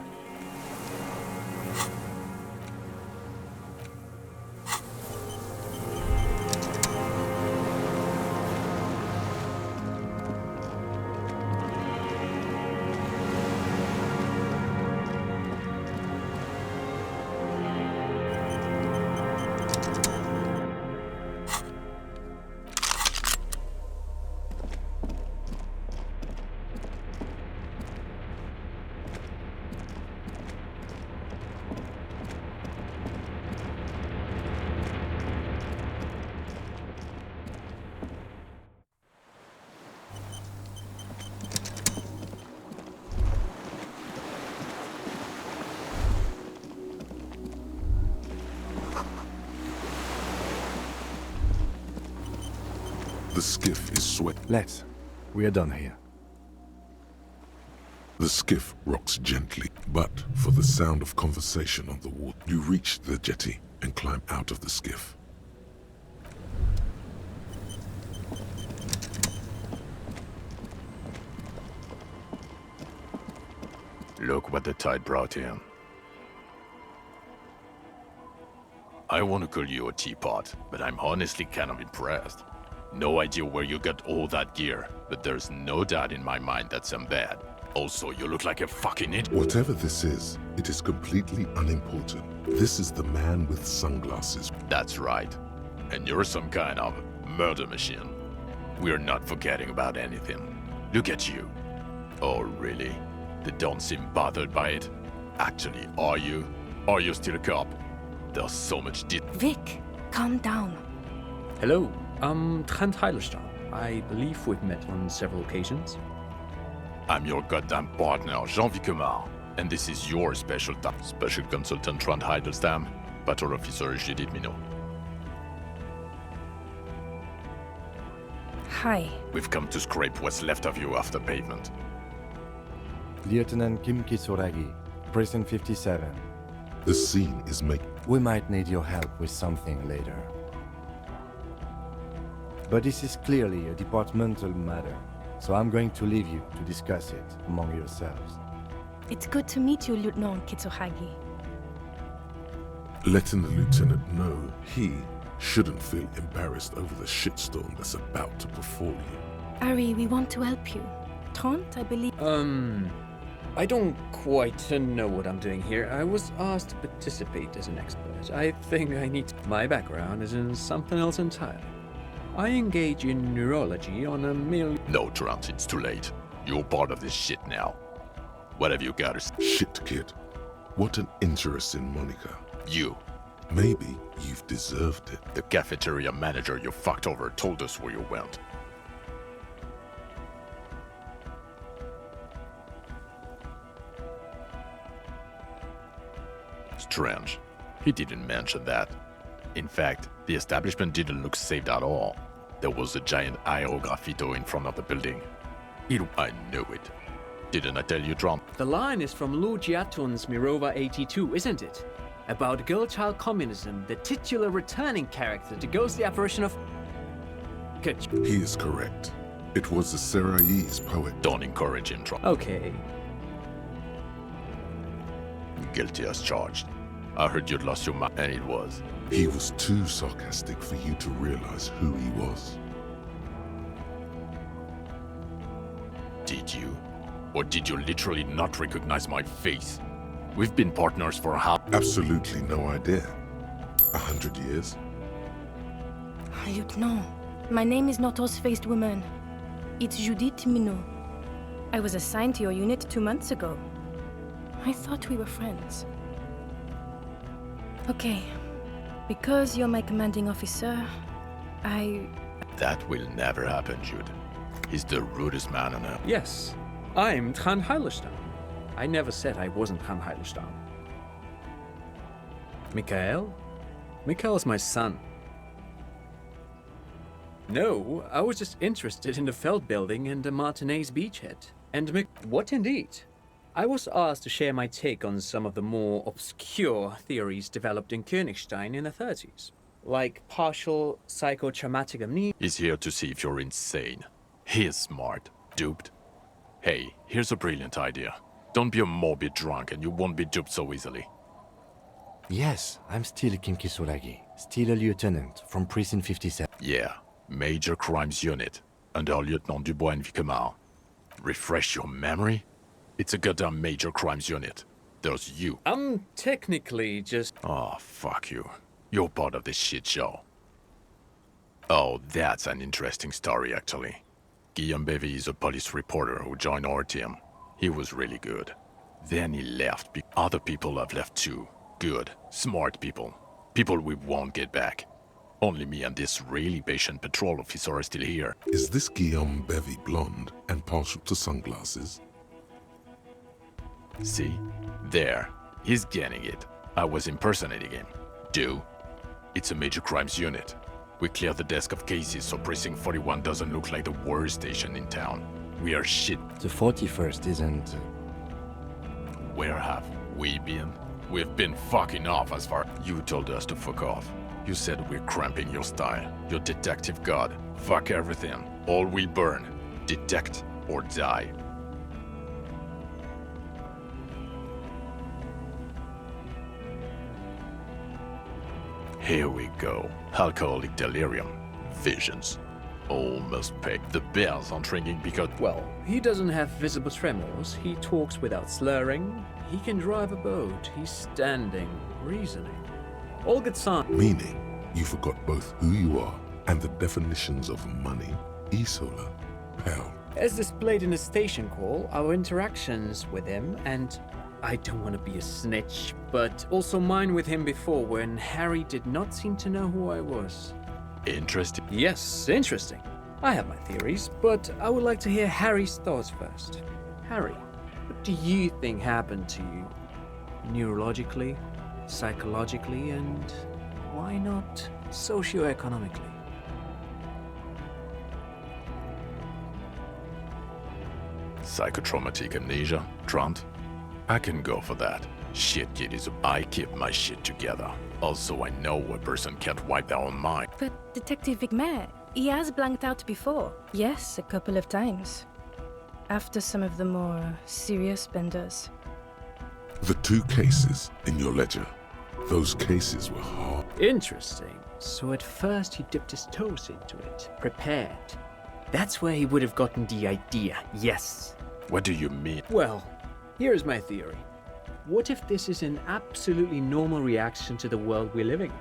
Speaker 1: The skiff is swaying.
Speaker 2: Let's. We are done here.
Speaker 1: The skiff rocks gently, but for the sound of conversation on the water, you reach the jetty and climb out of the skiff.
Speaker 8: Look what the tide brought in. I want to call you a teapot, but I'm honestly kind of impressed. No idea where you got all that gear, but there's no doubt in my mind that's some bad. Also, you look like a fucking idiot.
Speaker 1: Whatever this is, it is completely unimportant. This is the man with sunglasses.
Speaker 8: That's right. And you're some kind of murder machine. We're not forgetting about anything. Look at you. Oh, really? They don't seem bothered by it. Actually, are you? Are you still a cop? There's so much
Speaker 4: Vic, calm down.
Speaker 9: Hello, I'm Trent Heilerstein. I believe we've met on several occasions.
Speaker 8: I'm your goddamn partner, Jean-Vic Comar. And this is your special consultant, Trent Heidelstein, patrol officer Judith Minot.
Speaker 4: Hi.
Speaker 8: We've come to scrape what's left of you off the pavement.
Speaker 2: Lieutenant Kim Kisuragi, Prison 57.
Speaker 1: The scene is making.
Speaker 2: We might need your help with something later. But this is clearly a departmental matter, so I'm going to leave you to discuss it among yourselves.
Speaker 4: It's good to meet you, Lieutenant Kitsuhagi.
Speaker 1: Letting the lieutenant know he shouldn't feel embarrassed over the shitstorm that's about to befall you.
Speaker 4: Ari, we want to help you. Trent, I believe.
Speaker 9: I don't quite know what I'm doing here. I was asked to participate as an expert. I think I need... My background is in something else entirely. I engage in neurology on a merely...
Speaker 8: No, Trent, it's too late. You're part of this shit now. What have you got to say?
Speaker 1: Shit, kid. What an interesting moniker.
Speaker 8: You.
Speaker 1: Maybe you've deserved it.
Speaker 8: The cafeteria manager you fucked over told us where you went. Strange. He didn't mention that. In fact, the establishment didn't look saved at all. There was a giant aerograffito in front of the building. I knew it. Didn't I tell you, Trump?
Speaker 9: The line is from Lu Jiatun's Mirova 82, isn't it? About girl-child communism, the titular returning character to ghost the apparition of...
Speaker 1: He is correct. It was the Seraïs poet.
Speaker 8: Don't encourage him, Trump.
Speaker 9: Okay.
Speaker 8: Guilty as charged. I heard you'd lost your mind, and it was.
Speaker 1: He was too sarcastic for you to realize who he was.
Speaker 8: Did you? Or did you literally not recognize my face? We've been partners for how?
Speaker 1: Absolutely no idea. 100 years?
Speaker 4: Lieutenant, my name is not Horse-Faced Woman. It's Judith Minot. I was assigned to your unit 2 months ago. I thought we were friends. Okay. Because you're my commanding officer,
Speaker 8: That will never happen, Jude. He's the rudest man on earth.
Speaker 9: Yes, I'm Trent Heilerstein. I never said I wasn't Trent Heilerstein. Mikhail? Mikhail's my son. No, I was just interested in the Feld building and the Martinez beachhead. And what indeed? I was asked to share my take on some of the more obscure theories developed in Königstein in the 30s. Like partial psychotraumatic amnesia.
Speaker 8: He's here to see if you're insane. He is smart. Duped? Hey, here's a brilliant idea. Don't be a morbid drunk and you won't be duped so easily.
Speaker 2: Yes, I'm still Kim Kisuragi, still a lieutenant from Precinct 57.
Speaker 8: Yeah, Major Crimes Unit, under Lieutenant Dubois and Vicomar. Refresh your memory? It's a goddamn Major Crimes Unit. There's you.
Speaker 9: I'm technically just...
Speaker 8: Oh, fuck you. You're part of this shit show. Oh, that's an interesting story, actually. Guillaume Bevy is a police reporter who joined our team. He was really good. Then he left. Other people have left too. Good, smart people. People we won't get back. Only me and this really patient patrol officer are still here.
Speaker 1: Is this Guillaume Bevy blonde and partial to sunglasses?
Speaker 8: See? There. He's getting it. I was impersonating him. Do? It's a Major Crimes Unit. We cleared the desk of cases so Precinct 41 doesn't look like the worst station in town. We are shit.
Speaker 2: The 41st isn't...
Speaker 8: Where have we been? We've been fucking off as far... You told us to fuck off. You said we're cramping your style. Your detective god. Fuck everything. All will burn. Detect or die. Here we go. Alcoholic delirium. Visions. Almost pegged. The bells aren't ringing because...
Speaker 9: Well, he doesn't have visible tremors, he talks without slurring, he can drive a boat, he's standing, reasoning. All good signs.
Speaker 1: Meaning, you forgot both who you are and the definitions of money, Isola, pal.
Speaker 9: As displayed in the station call, our interactions with him, and I don't want to be a snitch, but also mine with him before when Harry did not seem to know who I was.
Speaker 8: Interesting.
Speaker 9: Yes, interesting. I have my theories, but I would like to hear Harry's thoughts first. Harry, what do you think happened to you? Neurologically, psychologically, and why not socioeconomically?
Speaker 8: Psychotraumatic amnesia, Trant? I can go for that. Shit, kid is I keep my shit together. Also, I know a person can't wipe their own mind.
Speaker 4: But Detective Vigmer, he has blanked out before. Yes, a couple of times. After some of the more serious benders.
Speaker 1: The 2 cases in your ledger, those cases were hard.
Speaker 9: Interesting. So at first he dipped his toes into it, prepared. That's where he would have gotten the idea, yes.
Speaker 8: What do you mean?
Speaker 9: Well, here is my theory. What if this is an absolutely normal reaction to the world we're living in?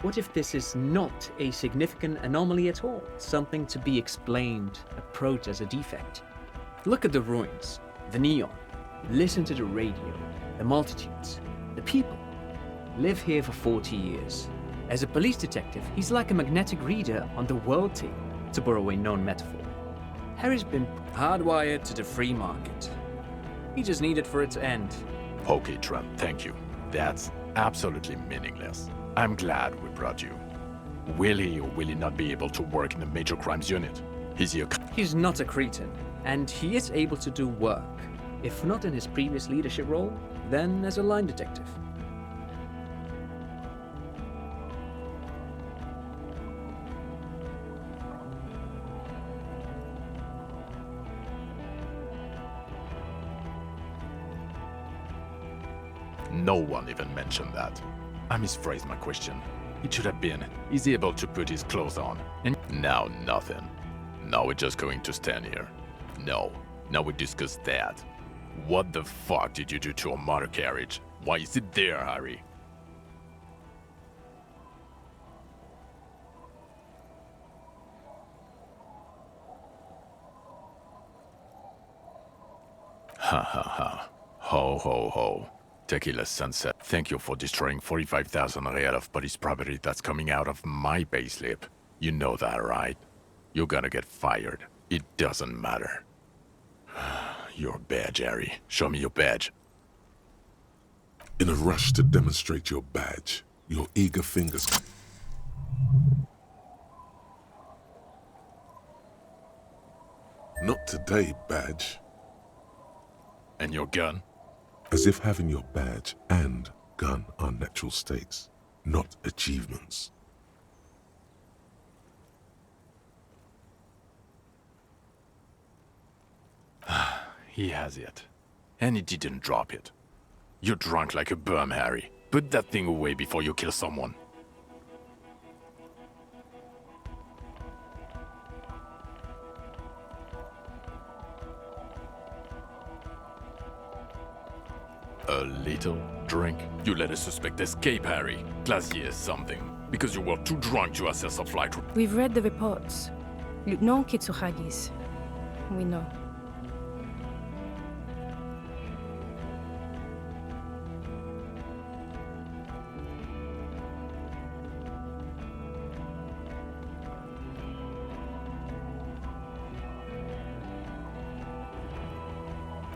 Speaker 9: What if this is not a significant anomaly at all? Something to be explained, approached as a defect? Look at the ruins, the neon, listen to the radio, the multitudes, the people. Live here for 40 years. As a police detective, he's like a magnetic reader on the world tape, to borrow a known metaphor. Harry's been hardwired to the free market. He just needed for it to end.
Speaker 8: Okay, Trent, thank you. That's absolutely meaningless. I'm glad we brought you. Will he or will he not be able to work in the major crimes unit? Is he a...
Speaker 9: He's not a cretin, and he is able to do work. If not in his previous leadership role, then as a line detective.
Speaker 8: No one even mentioned that. I misphrased my question. It should have been, is he able to put his clothes on? And now nothing. Now we're just going to stand here. No. Now we discuss that. What the fuck did you do to a motor carriage? Why is it there, Harry? Ha ha ha. Ho ho ho. Tequila Sunset, thank you for destroying 45,000 real of police property that's coming out of my payslip. You know that, right? You're gonna get fired. It doesn't matter. Your badge, Harry. Show me your badge.
Speaker 1: In a rush to demonstrate your badge, your eager fingers... Not today, badge.
Speaker 8: And your gun?
Speaker 1: As if having your badge and gun are natural states, not achievements.
Speaker 8: He has it. And he didn't drop it. You're drunk like a bum, Harry. Put that thing away before you kill someone. A little drink? You let a suspect escape, Harry. Glacier something. Because you were too drunk to assess a flight.
Speaker 4: We've read the reports. Lieutenant Kitsuhagis. We know.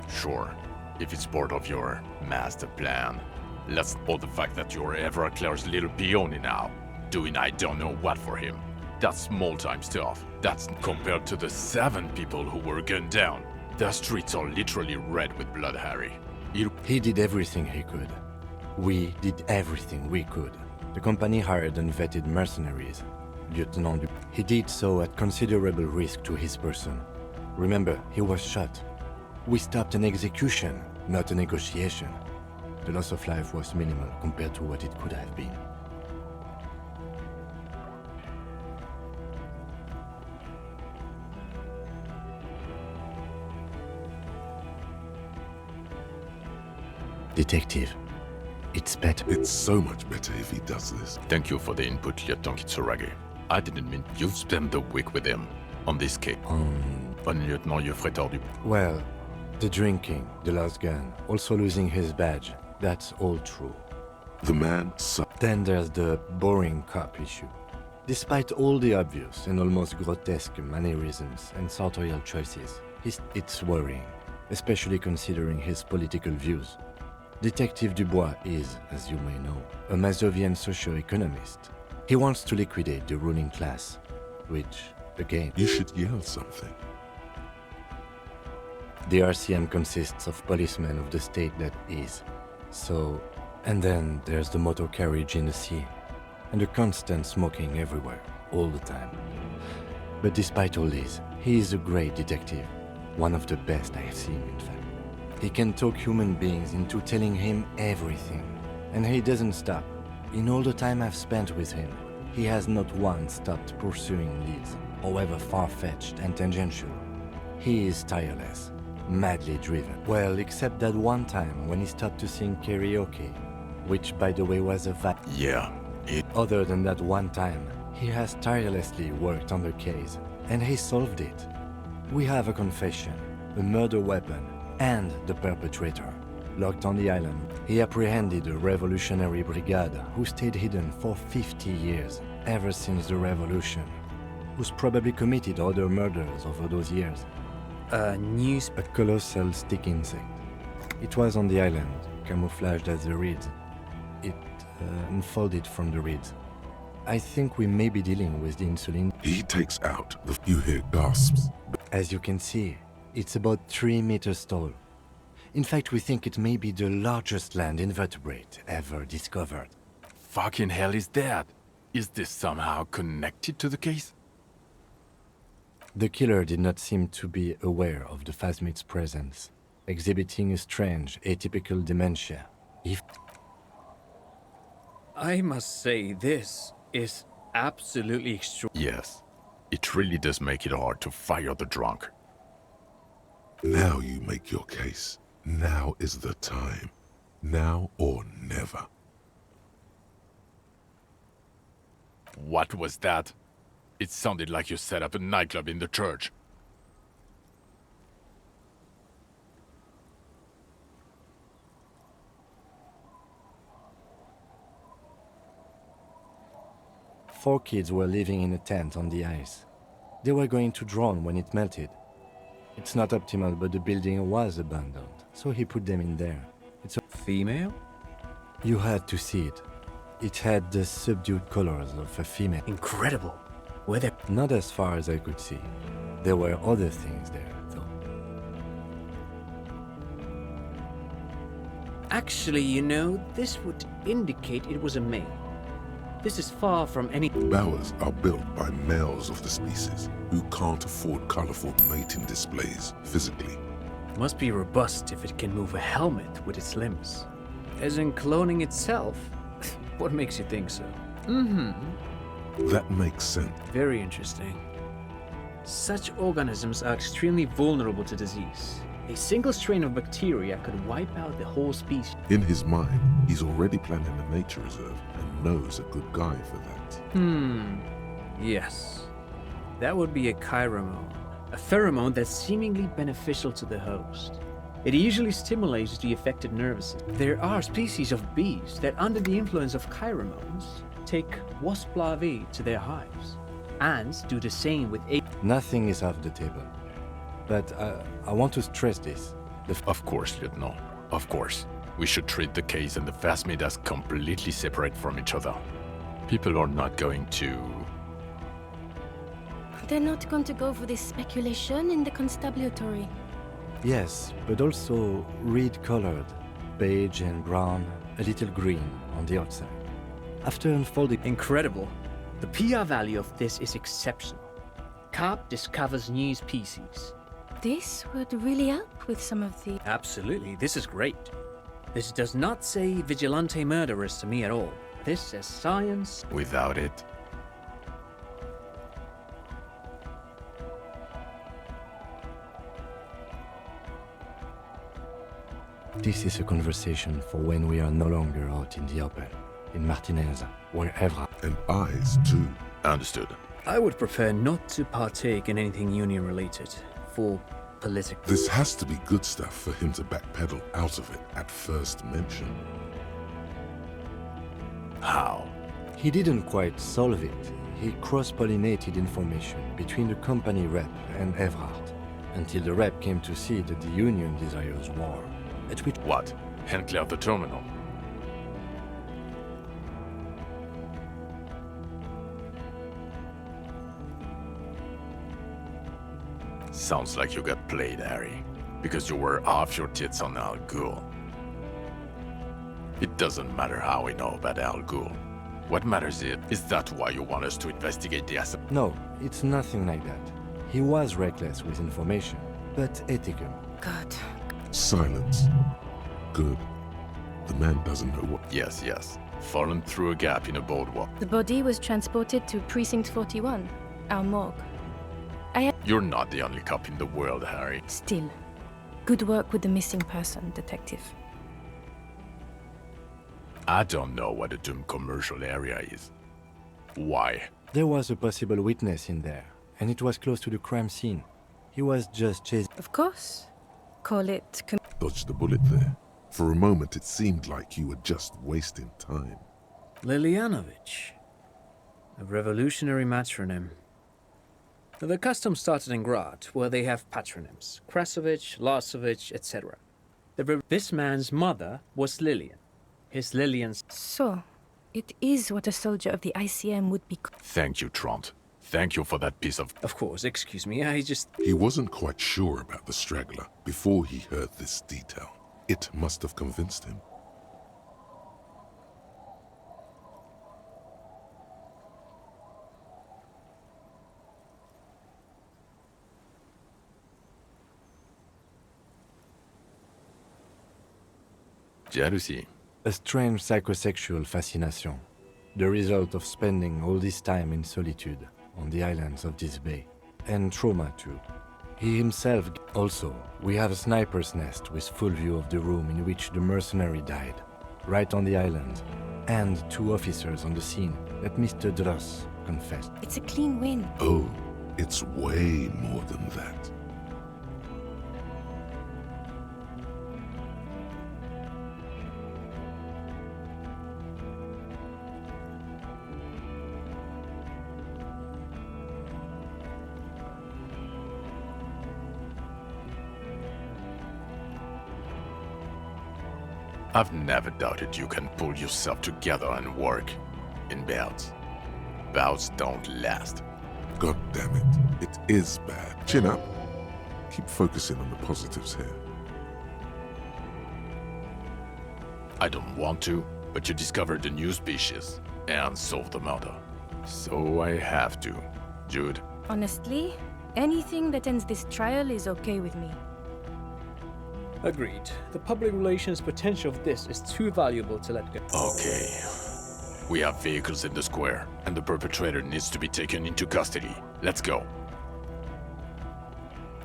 Speaker 8: Sure. If it's part of your master plan. Let's know the fact that you're Everett Claire's little peony now. doing I don't know what for him. That's small-time stuff. That's compared to the 7 people who were gunned down. The streets are literally red with blood, Harry.
Speaker 2: He did everything he could. We did everything we could. The company hired unvetted mercenaries. Lieutenant Dupont. He did so at considerable risk to his person. Remember, he was shot. We stopped an execution, not a negotiation. The loss of life was minimal compared to what it could have been. Detective, it's better.
Speaker 1: It's so much better if he does this.
Speaker 8: Thank you for the input, Lieutenant Kitsuragi. I didn't mean you've spent the week with him on this case. On Lieutenant Geoffrey Dupont.
Speaker 2: Well, the drinking, the lost gun, also losing his badge, that's all true.
Speaker 1: The man
Speaker 2: Then there's the boring cop issue. Despite all the obvious and almost grotesque mannerisms and sartorial choices, it's worrying, especially considering his political views. Detective Dubois is, as you may know, a Mazovian socio-economist. He wants to liquidate the ruling class, which, again...
Speaker 1: You should yell something.
Speaker 2: The RCM consists of policemen of the state that is. So... And then there's the motor carriage in the sea, and the constant smoking everywhere, all the time. But despite all this, he is a great detective, one of the best I have seen, in fact. He can talk human beings into telling him everything, and he doesn't stop. In all the time I've spent with him, he has not once stopped pursuing leads, however far-fetched and tangential. He is tireless, madly driven. Well, except that one time when he stopped to sing karaoke, which by the way was a
Speaker 8: Yeah,
Speaker 2: Other than that one time, he has tirelessly worked on the case, and he solved it. We have a confession, a murder weapon, and the perpetrator. Locked on the island, he apprehended a revolutionary brigade who stayed hidden for 50 years, ever since the revolution, who's probably committed other murders over those years. A colossal stick insect. It was on the island, camouflaged as the reeds. It unfolded from the reeds. I think we may be dealing with the insulin.
Speaker 1: He takes out the... You hear gasps.
Speaker 2: As you can see, it's about 3 meters tall. In fact, we think it may be the largest land invertebrate ever discovered.
Speaker 8: Fucking hell is that? Is this somehow connected to the case?
Speaker 2: The killer did not seem to be aware of the Phasmid's presence, exhibiting a strange, atypical dementia.
Speaker 9: I must say, this is absolutely extraordinary.
Speaker 8: Yes, it really does make it hard to fire the drunk.
Speaker 1: Now you make your case. Now is the time. Now or never.
Speaker 8: What was that? It sounded like you set up a nightclub in the church.
Speaker 2: Four kids were living in a tent on the ice. They were going to drown when it melted. It's not optimal, but the building was abandoned, so he put them in there. It's a
Speaker 9: Female?
Speaker 2: You had to see it. It had the subdued colors of a female.
Speaker 9: Incredible. Were there...
Speaker 2: Not as far as I could see. There were other things there, though.
Speaker 9: Actually, you know, this would indicate it was a male. This is far from any...
Speaker 1: Bowers are built by males of the species who can't afford colorful mating displays physically.
Speaker 9: Must be robust if it can move a helmet with its limbs. As in cloning itself? What makes you think so?
Speaker 1: That makes sense.
Speaker 9: Very interesting. Such organisms are extremely vulnerable to disease. A single strain of bacteria could wipe out the whole species.
Speaker 1: In his mind, he's already planning a nature reserve and knows a good guy for that.
Speaker 9: Yes. That would be a chiromone. A pheromone that's seemingly beneficial to the host. It usually stimulates the affected nervous system. There are species of bees that, under the influence of chiromones, take wasp larvae to their hives. Ants do the same with
Speaker 2: Nothing is off the table. But I want to stress this.
Speaker 8: Of course, Lieutenant. Of course. We should treat the case and the Phasmid as completely separate from each other. People are not going to...
Speaker 4: They're not going to go for this speculation in the constabulary.
Speaker 2: Yes, but also reed-colored, beige and brown, a little green on the outside. After unfolding...
Speaker 9: Incredible. The PR value of this is exceptional. Carp discovers new species.
Speaker 4: This would really help with some of the...
Speaker 9: Absolutely, this is great. This does not say vigilante murderers to me at all. This says science.
Speaker 8: Without it,
Speaker 2: This is a conversation for when we are no longer out in the open, in Martinez, wherever.
Speaker 1: And eyes, too.
Speaker 8: understood.
Speaker 9: I would prefer not to partake in anything union-related, for political...
Speaker 1: This has to be good stuff for him to backpedal out of it at first mention.
Speaker 8: How?
Speaker 2: He didn't quite solve it. He cross-pollinated information between the company rep and Evrard, until the rep came to see that the Union desires war, at which...
Speaker 8: What? Hand clear the terminal. Sounds like you got played, Harry. Because you were off your tits on Al Ghul. It doesn't matter how we know about Al Ghul. What matters is that why you want us to investigate the asset?
Speaker 2: No, it's nothing like that. He was reckless with information, but ethical.
Speaker 4: God.
Speaker 1: Silence. Good. The man doesn't know what...
Speaker 8: Yes, yes. Fallen through a gap in a boardwalk.
Speaker 4: The body was transported to Precinct 41, our morgue.
Speaker 8: You're not the only cop in the world, Harry.
Speaker 4: Still, good work with the missing person, Detective.
Speaker 8: I don't know what a Doom commercial area is. Why?
Speaker 2: There was a possible witness in there, and it was close to the crime scene. He was just chasing...
Speaker 4: Of course. Call it...
Speaker 1: Dodged a bullet there. For a moment it seemed like you were just wasting time.
Speaker 9: Lilianovich. A revolutionary matronym. The custom started in Grad, where they have patronyms. Krasovich, Lasovich, etc. This man's mother was Lillian. His Lillian's...
Speaker 4: So, it is what a soldier of the ICM would be...
Speaker 8: Thank you, Trant. Thank you for that piece of...
Speaker 9: Of course, excuse me, I just...
Speaker 1: He wasn't quite sure about the straggler before he heard this detail. It must have convinced him.
Speaker 8: Jealousy.
Speaker 2: A strange psychosexual fascination. The result of spending all this time in solitude on the islands of this bay. And trauma too. He himself... Also, we have a sniper's nest with full view of the room in which the mercenary died. Right on the island. And 2 officers on the scene that Mr. Dross confessed.
Speaker 4: It's a clean win.
Speaker 1: Oh, it's way more than that.
Speaker 8: I've never doubted you can pull yourself together and work. In bouts. Bouts don't last.
Speaker 1: God damn it. It is bad. Chin up. Keep focusing on the positives here.
Speaker 8: I don't want to, but you discovered a new species and solved the murder. So I have to. Jude.
Speaker 4: Honestly, anything that ends this trial is okay with me.
Speaker 9: Agreed. The public relations potential of this is too valuable to let go.
Speaker 8: Okay. We have vehicles in the square, and the perpetrator needs to be taken into custody. Let's go.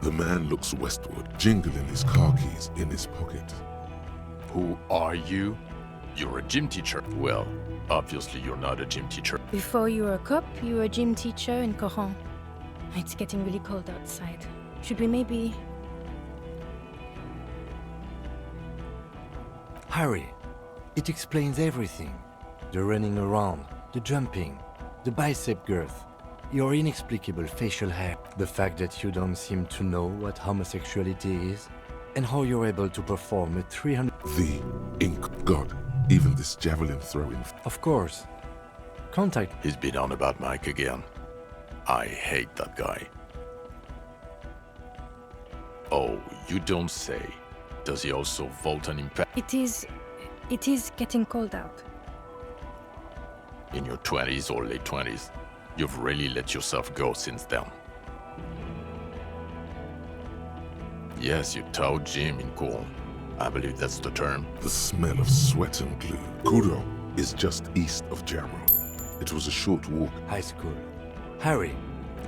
Speaker 1: The man looks westward, jingling his car keys in his pocket.
Speaker 8: Who are you? You're a gym teacher. Well, obviously you're not a gym teacher.
Speaker 4: Before you were a cop, you were a gym teacher in Coron. It's getting really cold outside. Should we maybe...
Speaker 2: Harry, it explains everything. The running around, the jumping, the bicep girth, your inexplicable facial hair, the fact that you don't seem to know what homosexuality is, and how you're able to perform a 300...
Speaker 1: The ink god. Even this javelin throwing...
Speaker 2: Of course. Contact.
Speaker 8: He's been on about Mike again. I hate that guy. Oh, you don't say. Does he also vault an impact?
Speaker 4: It is getting cold out.
Speaker 8: In your 20s or late 20s, you've really let yourself go since then. Yes, you towed Jim in Gorn. I believe that's the term.
Speaker 1: The smell of sweat and glue. Kuro is just east of Jamrock. It was a short walk.
Speaker 2: High school. Harry.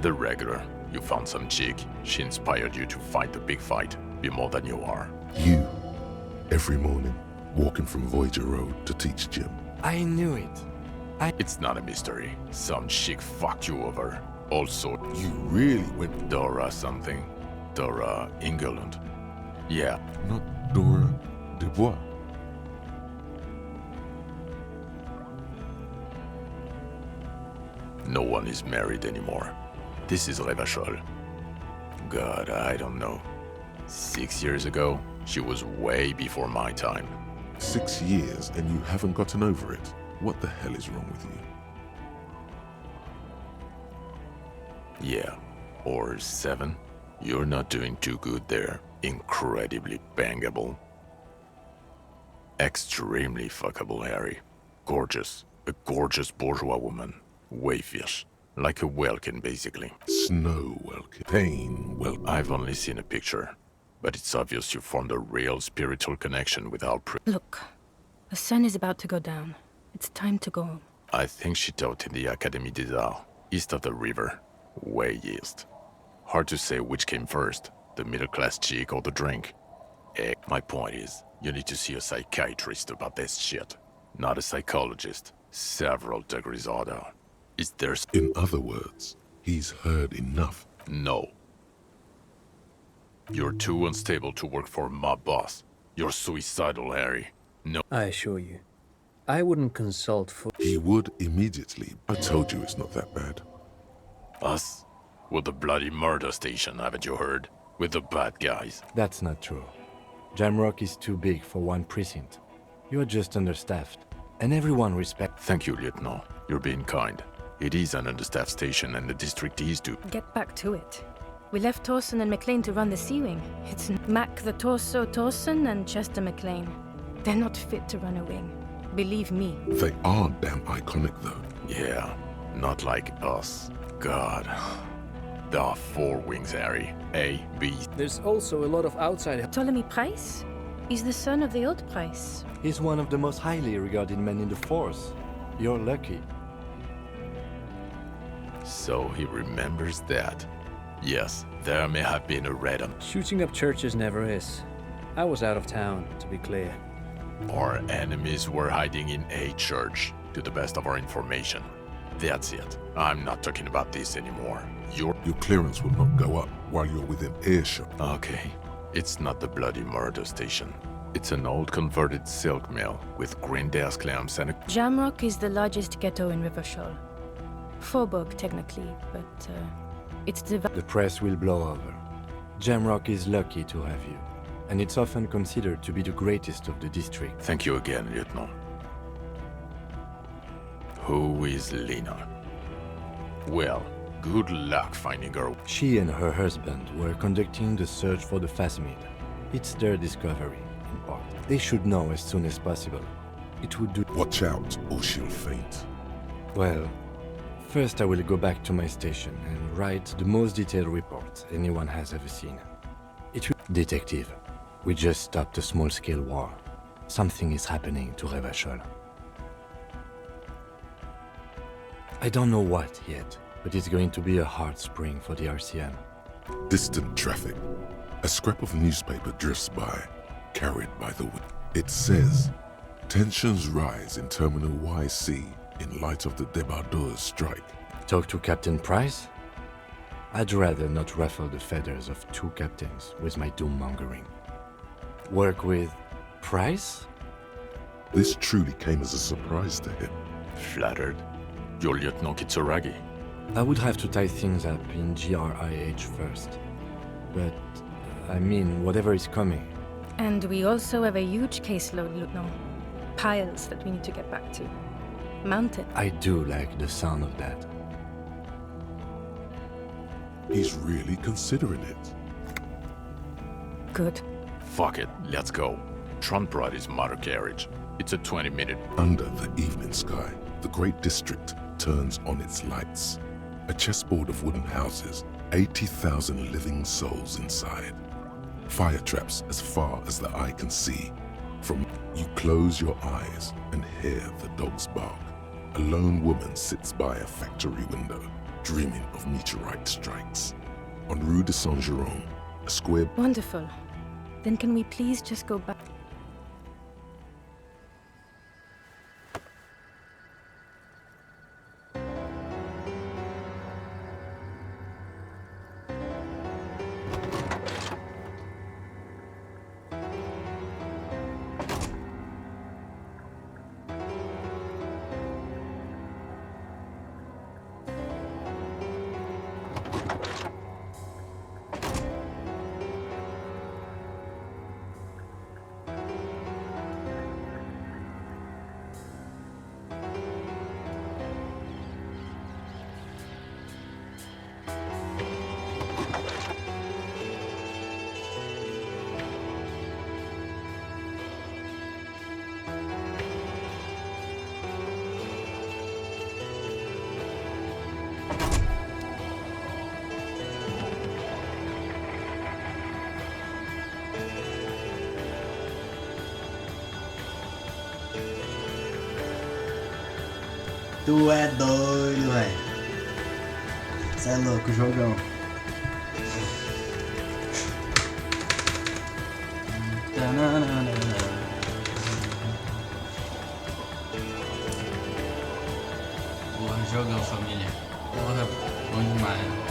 Speaker 8: The regular. You found some chick. She inspired you to fight the big fight. Be more than you are.
Speaker 1: You, every morning, walking from Voyager Road to teach Jim.
Speaker 2: I knew it.
Speaker 8: It's not a mystery. Some chick fucked you over. Also,
Speaker 1: You really went...
Speaker 8: Dora something. Dora England. Yeah.
Speaker 1: Not Dora Dubois.
Speaker 8: No one is married anymore. This is Revachol. God, I don't know. 6 years ago, she was way before my time.
Speaker 1: 6 years and you haven't gotten over it. What the hell is wrong with you?
Speaker 8: Yeah. Or 7. You're not doing too good there. Incredibly bangable. Extremely fuckable, Harry. Gorgeous. A gorgeous bourgeois woman. Wayfish. Like a Welkin, basically.
Speaker 1: Snow Welkin. Pain Welkin.
Speaker 8: I've only seen a picture. But it's obvious you formed a real spiritual connection with our
Speaker 4: Look, the sun is about to go down. It's time to go home.
Speaker 8: I think she taught in the Académie des Arts, east of the river. Way east. Hard to say which came first, the middle-class chick or the drink. My point is, you need to see a psychiatrist about this shit. Not a psychologist. Several degrees order. Is there...
Speaker 1: In other words, he's heard enough.
Speaker 8: No. You're too unstable to work for my boss. You're suicidal, Harry. No.
Speaker 9: I assure you, I wouldn't consult for...
Speaker 1: He would immediately. I told you it's not that bad.
Speaker 8: Us? We're the bloody murder station, haven't you heard? With the bad guys.
Speaker 2: That's not true. Jamrock is too big for one precinct. You are just understaffed. And everyone respects...
Speaker 8: Thank you, Lieutenant. You're being kind. It is an understaffed station and the district is too...
Speaker 4: Get back to it. We left Torson and McLean to run the Sea Wing. It's Mac the Torso Torson and Chester McLean. They're not fit to run a wing. Believe me.
Speaker 1: They are damn iconic, though.
Speaker 8: Yeah, not like us. God. There are 4 wings, Harry. A, B...
Speaker 9: There's also a lot of outside...
Speaker 4: Ptolemy Price? He's the son of the old Price.
Speaker 2: He's one of the most highly regarded men in the Force. You're lucky.
Speaker 8: So he remembers that. Yes, there may have been a red on...
Speaker 9: Shooting up churches never is. I was out of town, to be clear.
Speaker 8: Our enemies were hiding in a church, to the best of our information. That's it. I'm not talking about this anymore.
Speaker 1: Your clearance will not go up while you're within earshot.
Speaker 8: Okay. It's not the bloody murder station. It's an old converted silk mill with green desk lamps and a...
Speaker 4: Jamrock is the largest ghetto in Rivachol. Faubourg, technically, but it's
Speaker 2: The press will blow over. Jamrock is lucky to have you, and it's often considered to be the greatest of the district.
Speaker 8: Thank you again, Lieutenant. Who is Lena? Well, good luck finding her.
Speaker 2: She and her husband were conducting the search for the Phasmid. It's their discovery, in part. They should know as soon as possible. It would do...
Speaker 1: Watch out, or she'll faint.
Speaker 2: Well, first I will go back to my station and write the most detailed report anyone has ever seen. It will... Detective, we just stopped a small-scale war. Something is happening to Revachol. I don't know what yet, but it's going to be a hard spring for the RCM.
Speaker 1: Distant traffic. A scrap of newspaper drifts by, carried by the wind. It says, tensions rise in Terminal YC in light of the Debardeurs strike.
Speaker 2: Talk to Captain Price? I'd rather not ruffle the feathers of 2 captains with my doom-mongering. Work with Price?
Speaker 1: This truly came as a surprise to him.
Speaker 8: Flattered. You're Lieutenant Kitsuragi.
Speaker 2: I would have to tie things up in GRIH first. But, I mean, whatever is coming.
Speaker 4: And we also have a huge caseload, Lieutenant. Piles that we need to get back to. mountain.
Speaker 2: I do like the sound of that.
Speaker 1: He's really considering it.
Speaker 4: Good.
Speaker 8: Fuck it, let's go. Tron brought his motor carriage. It's a 20-minute.
Speaker 1: Under the evening sky, the great district turns on its lights. A chessboard of wooden houses, 80,000 living souls inside. Fire traps as far as the eye can see. From you close your eyes and hear the dogs bark. A lone woman sits by a factory window, dreaming of meteorite strikes. On Rue de Saint-Jérôme, a square...
Speaker 4: Wonderful. Then can we please just go back?
Speaker 10: Tu é doido, velho. Cê é louco, jogão.
Speaker 11: Porra, jogão, família. Porra, bom demais.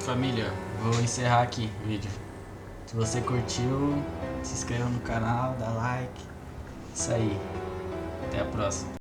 Speaker 11: Família, vou encerrar aqui o vídeo. Se você curtiu, se inscreva no canal, dá like. Isso aí. Até a próxima.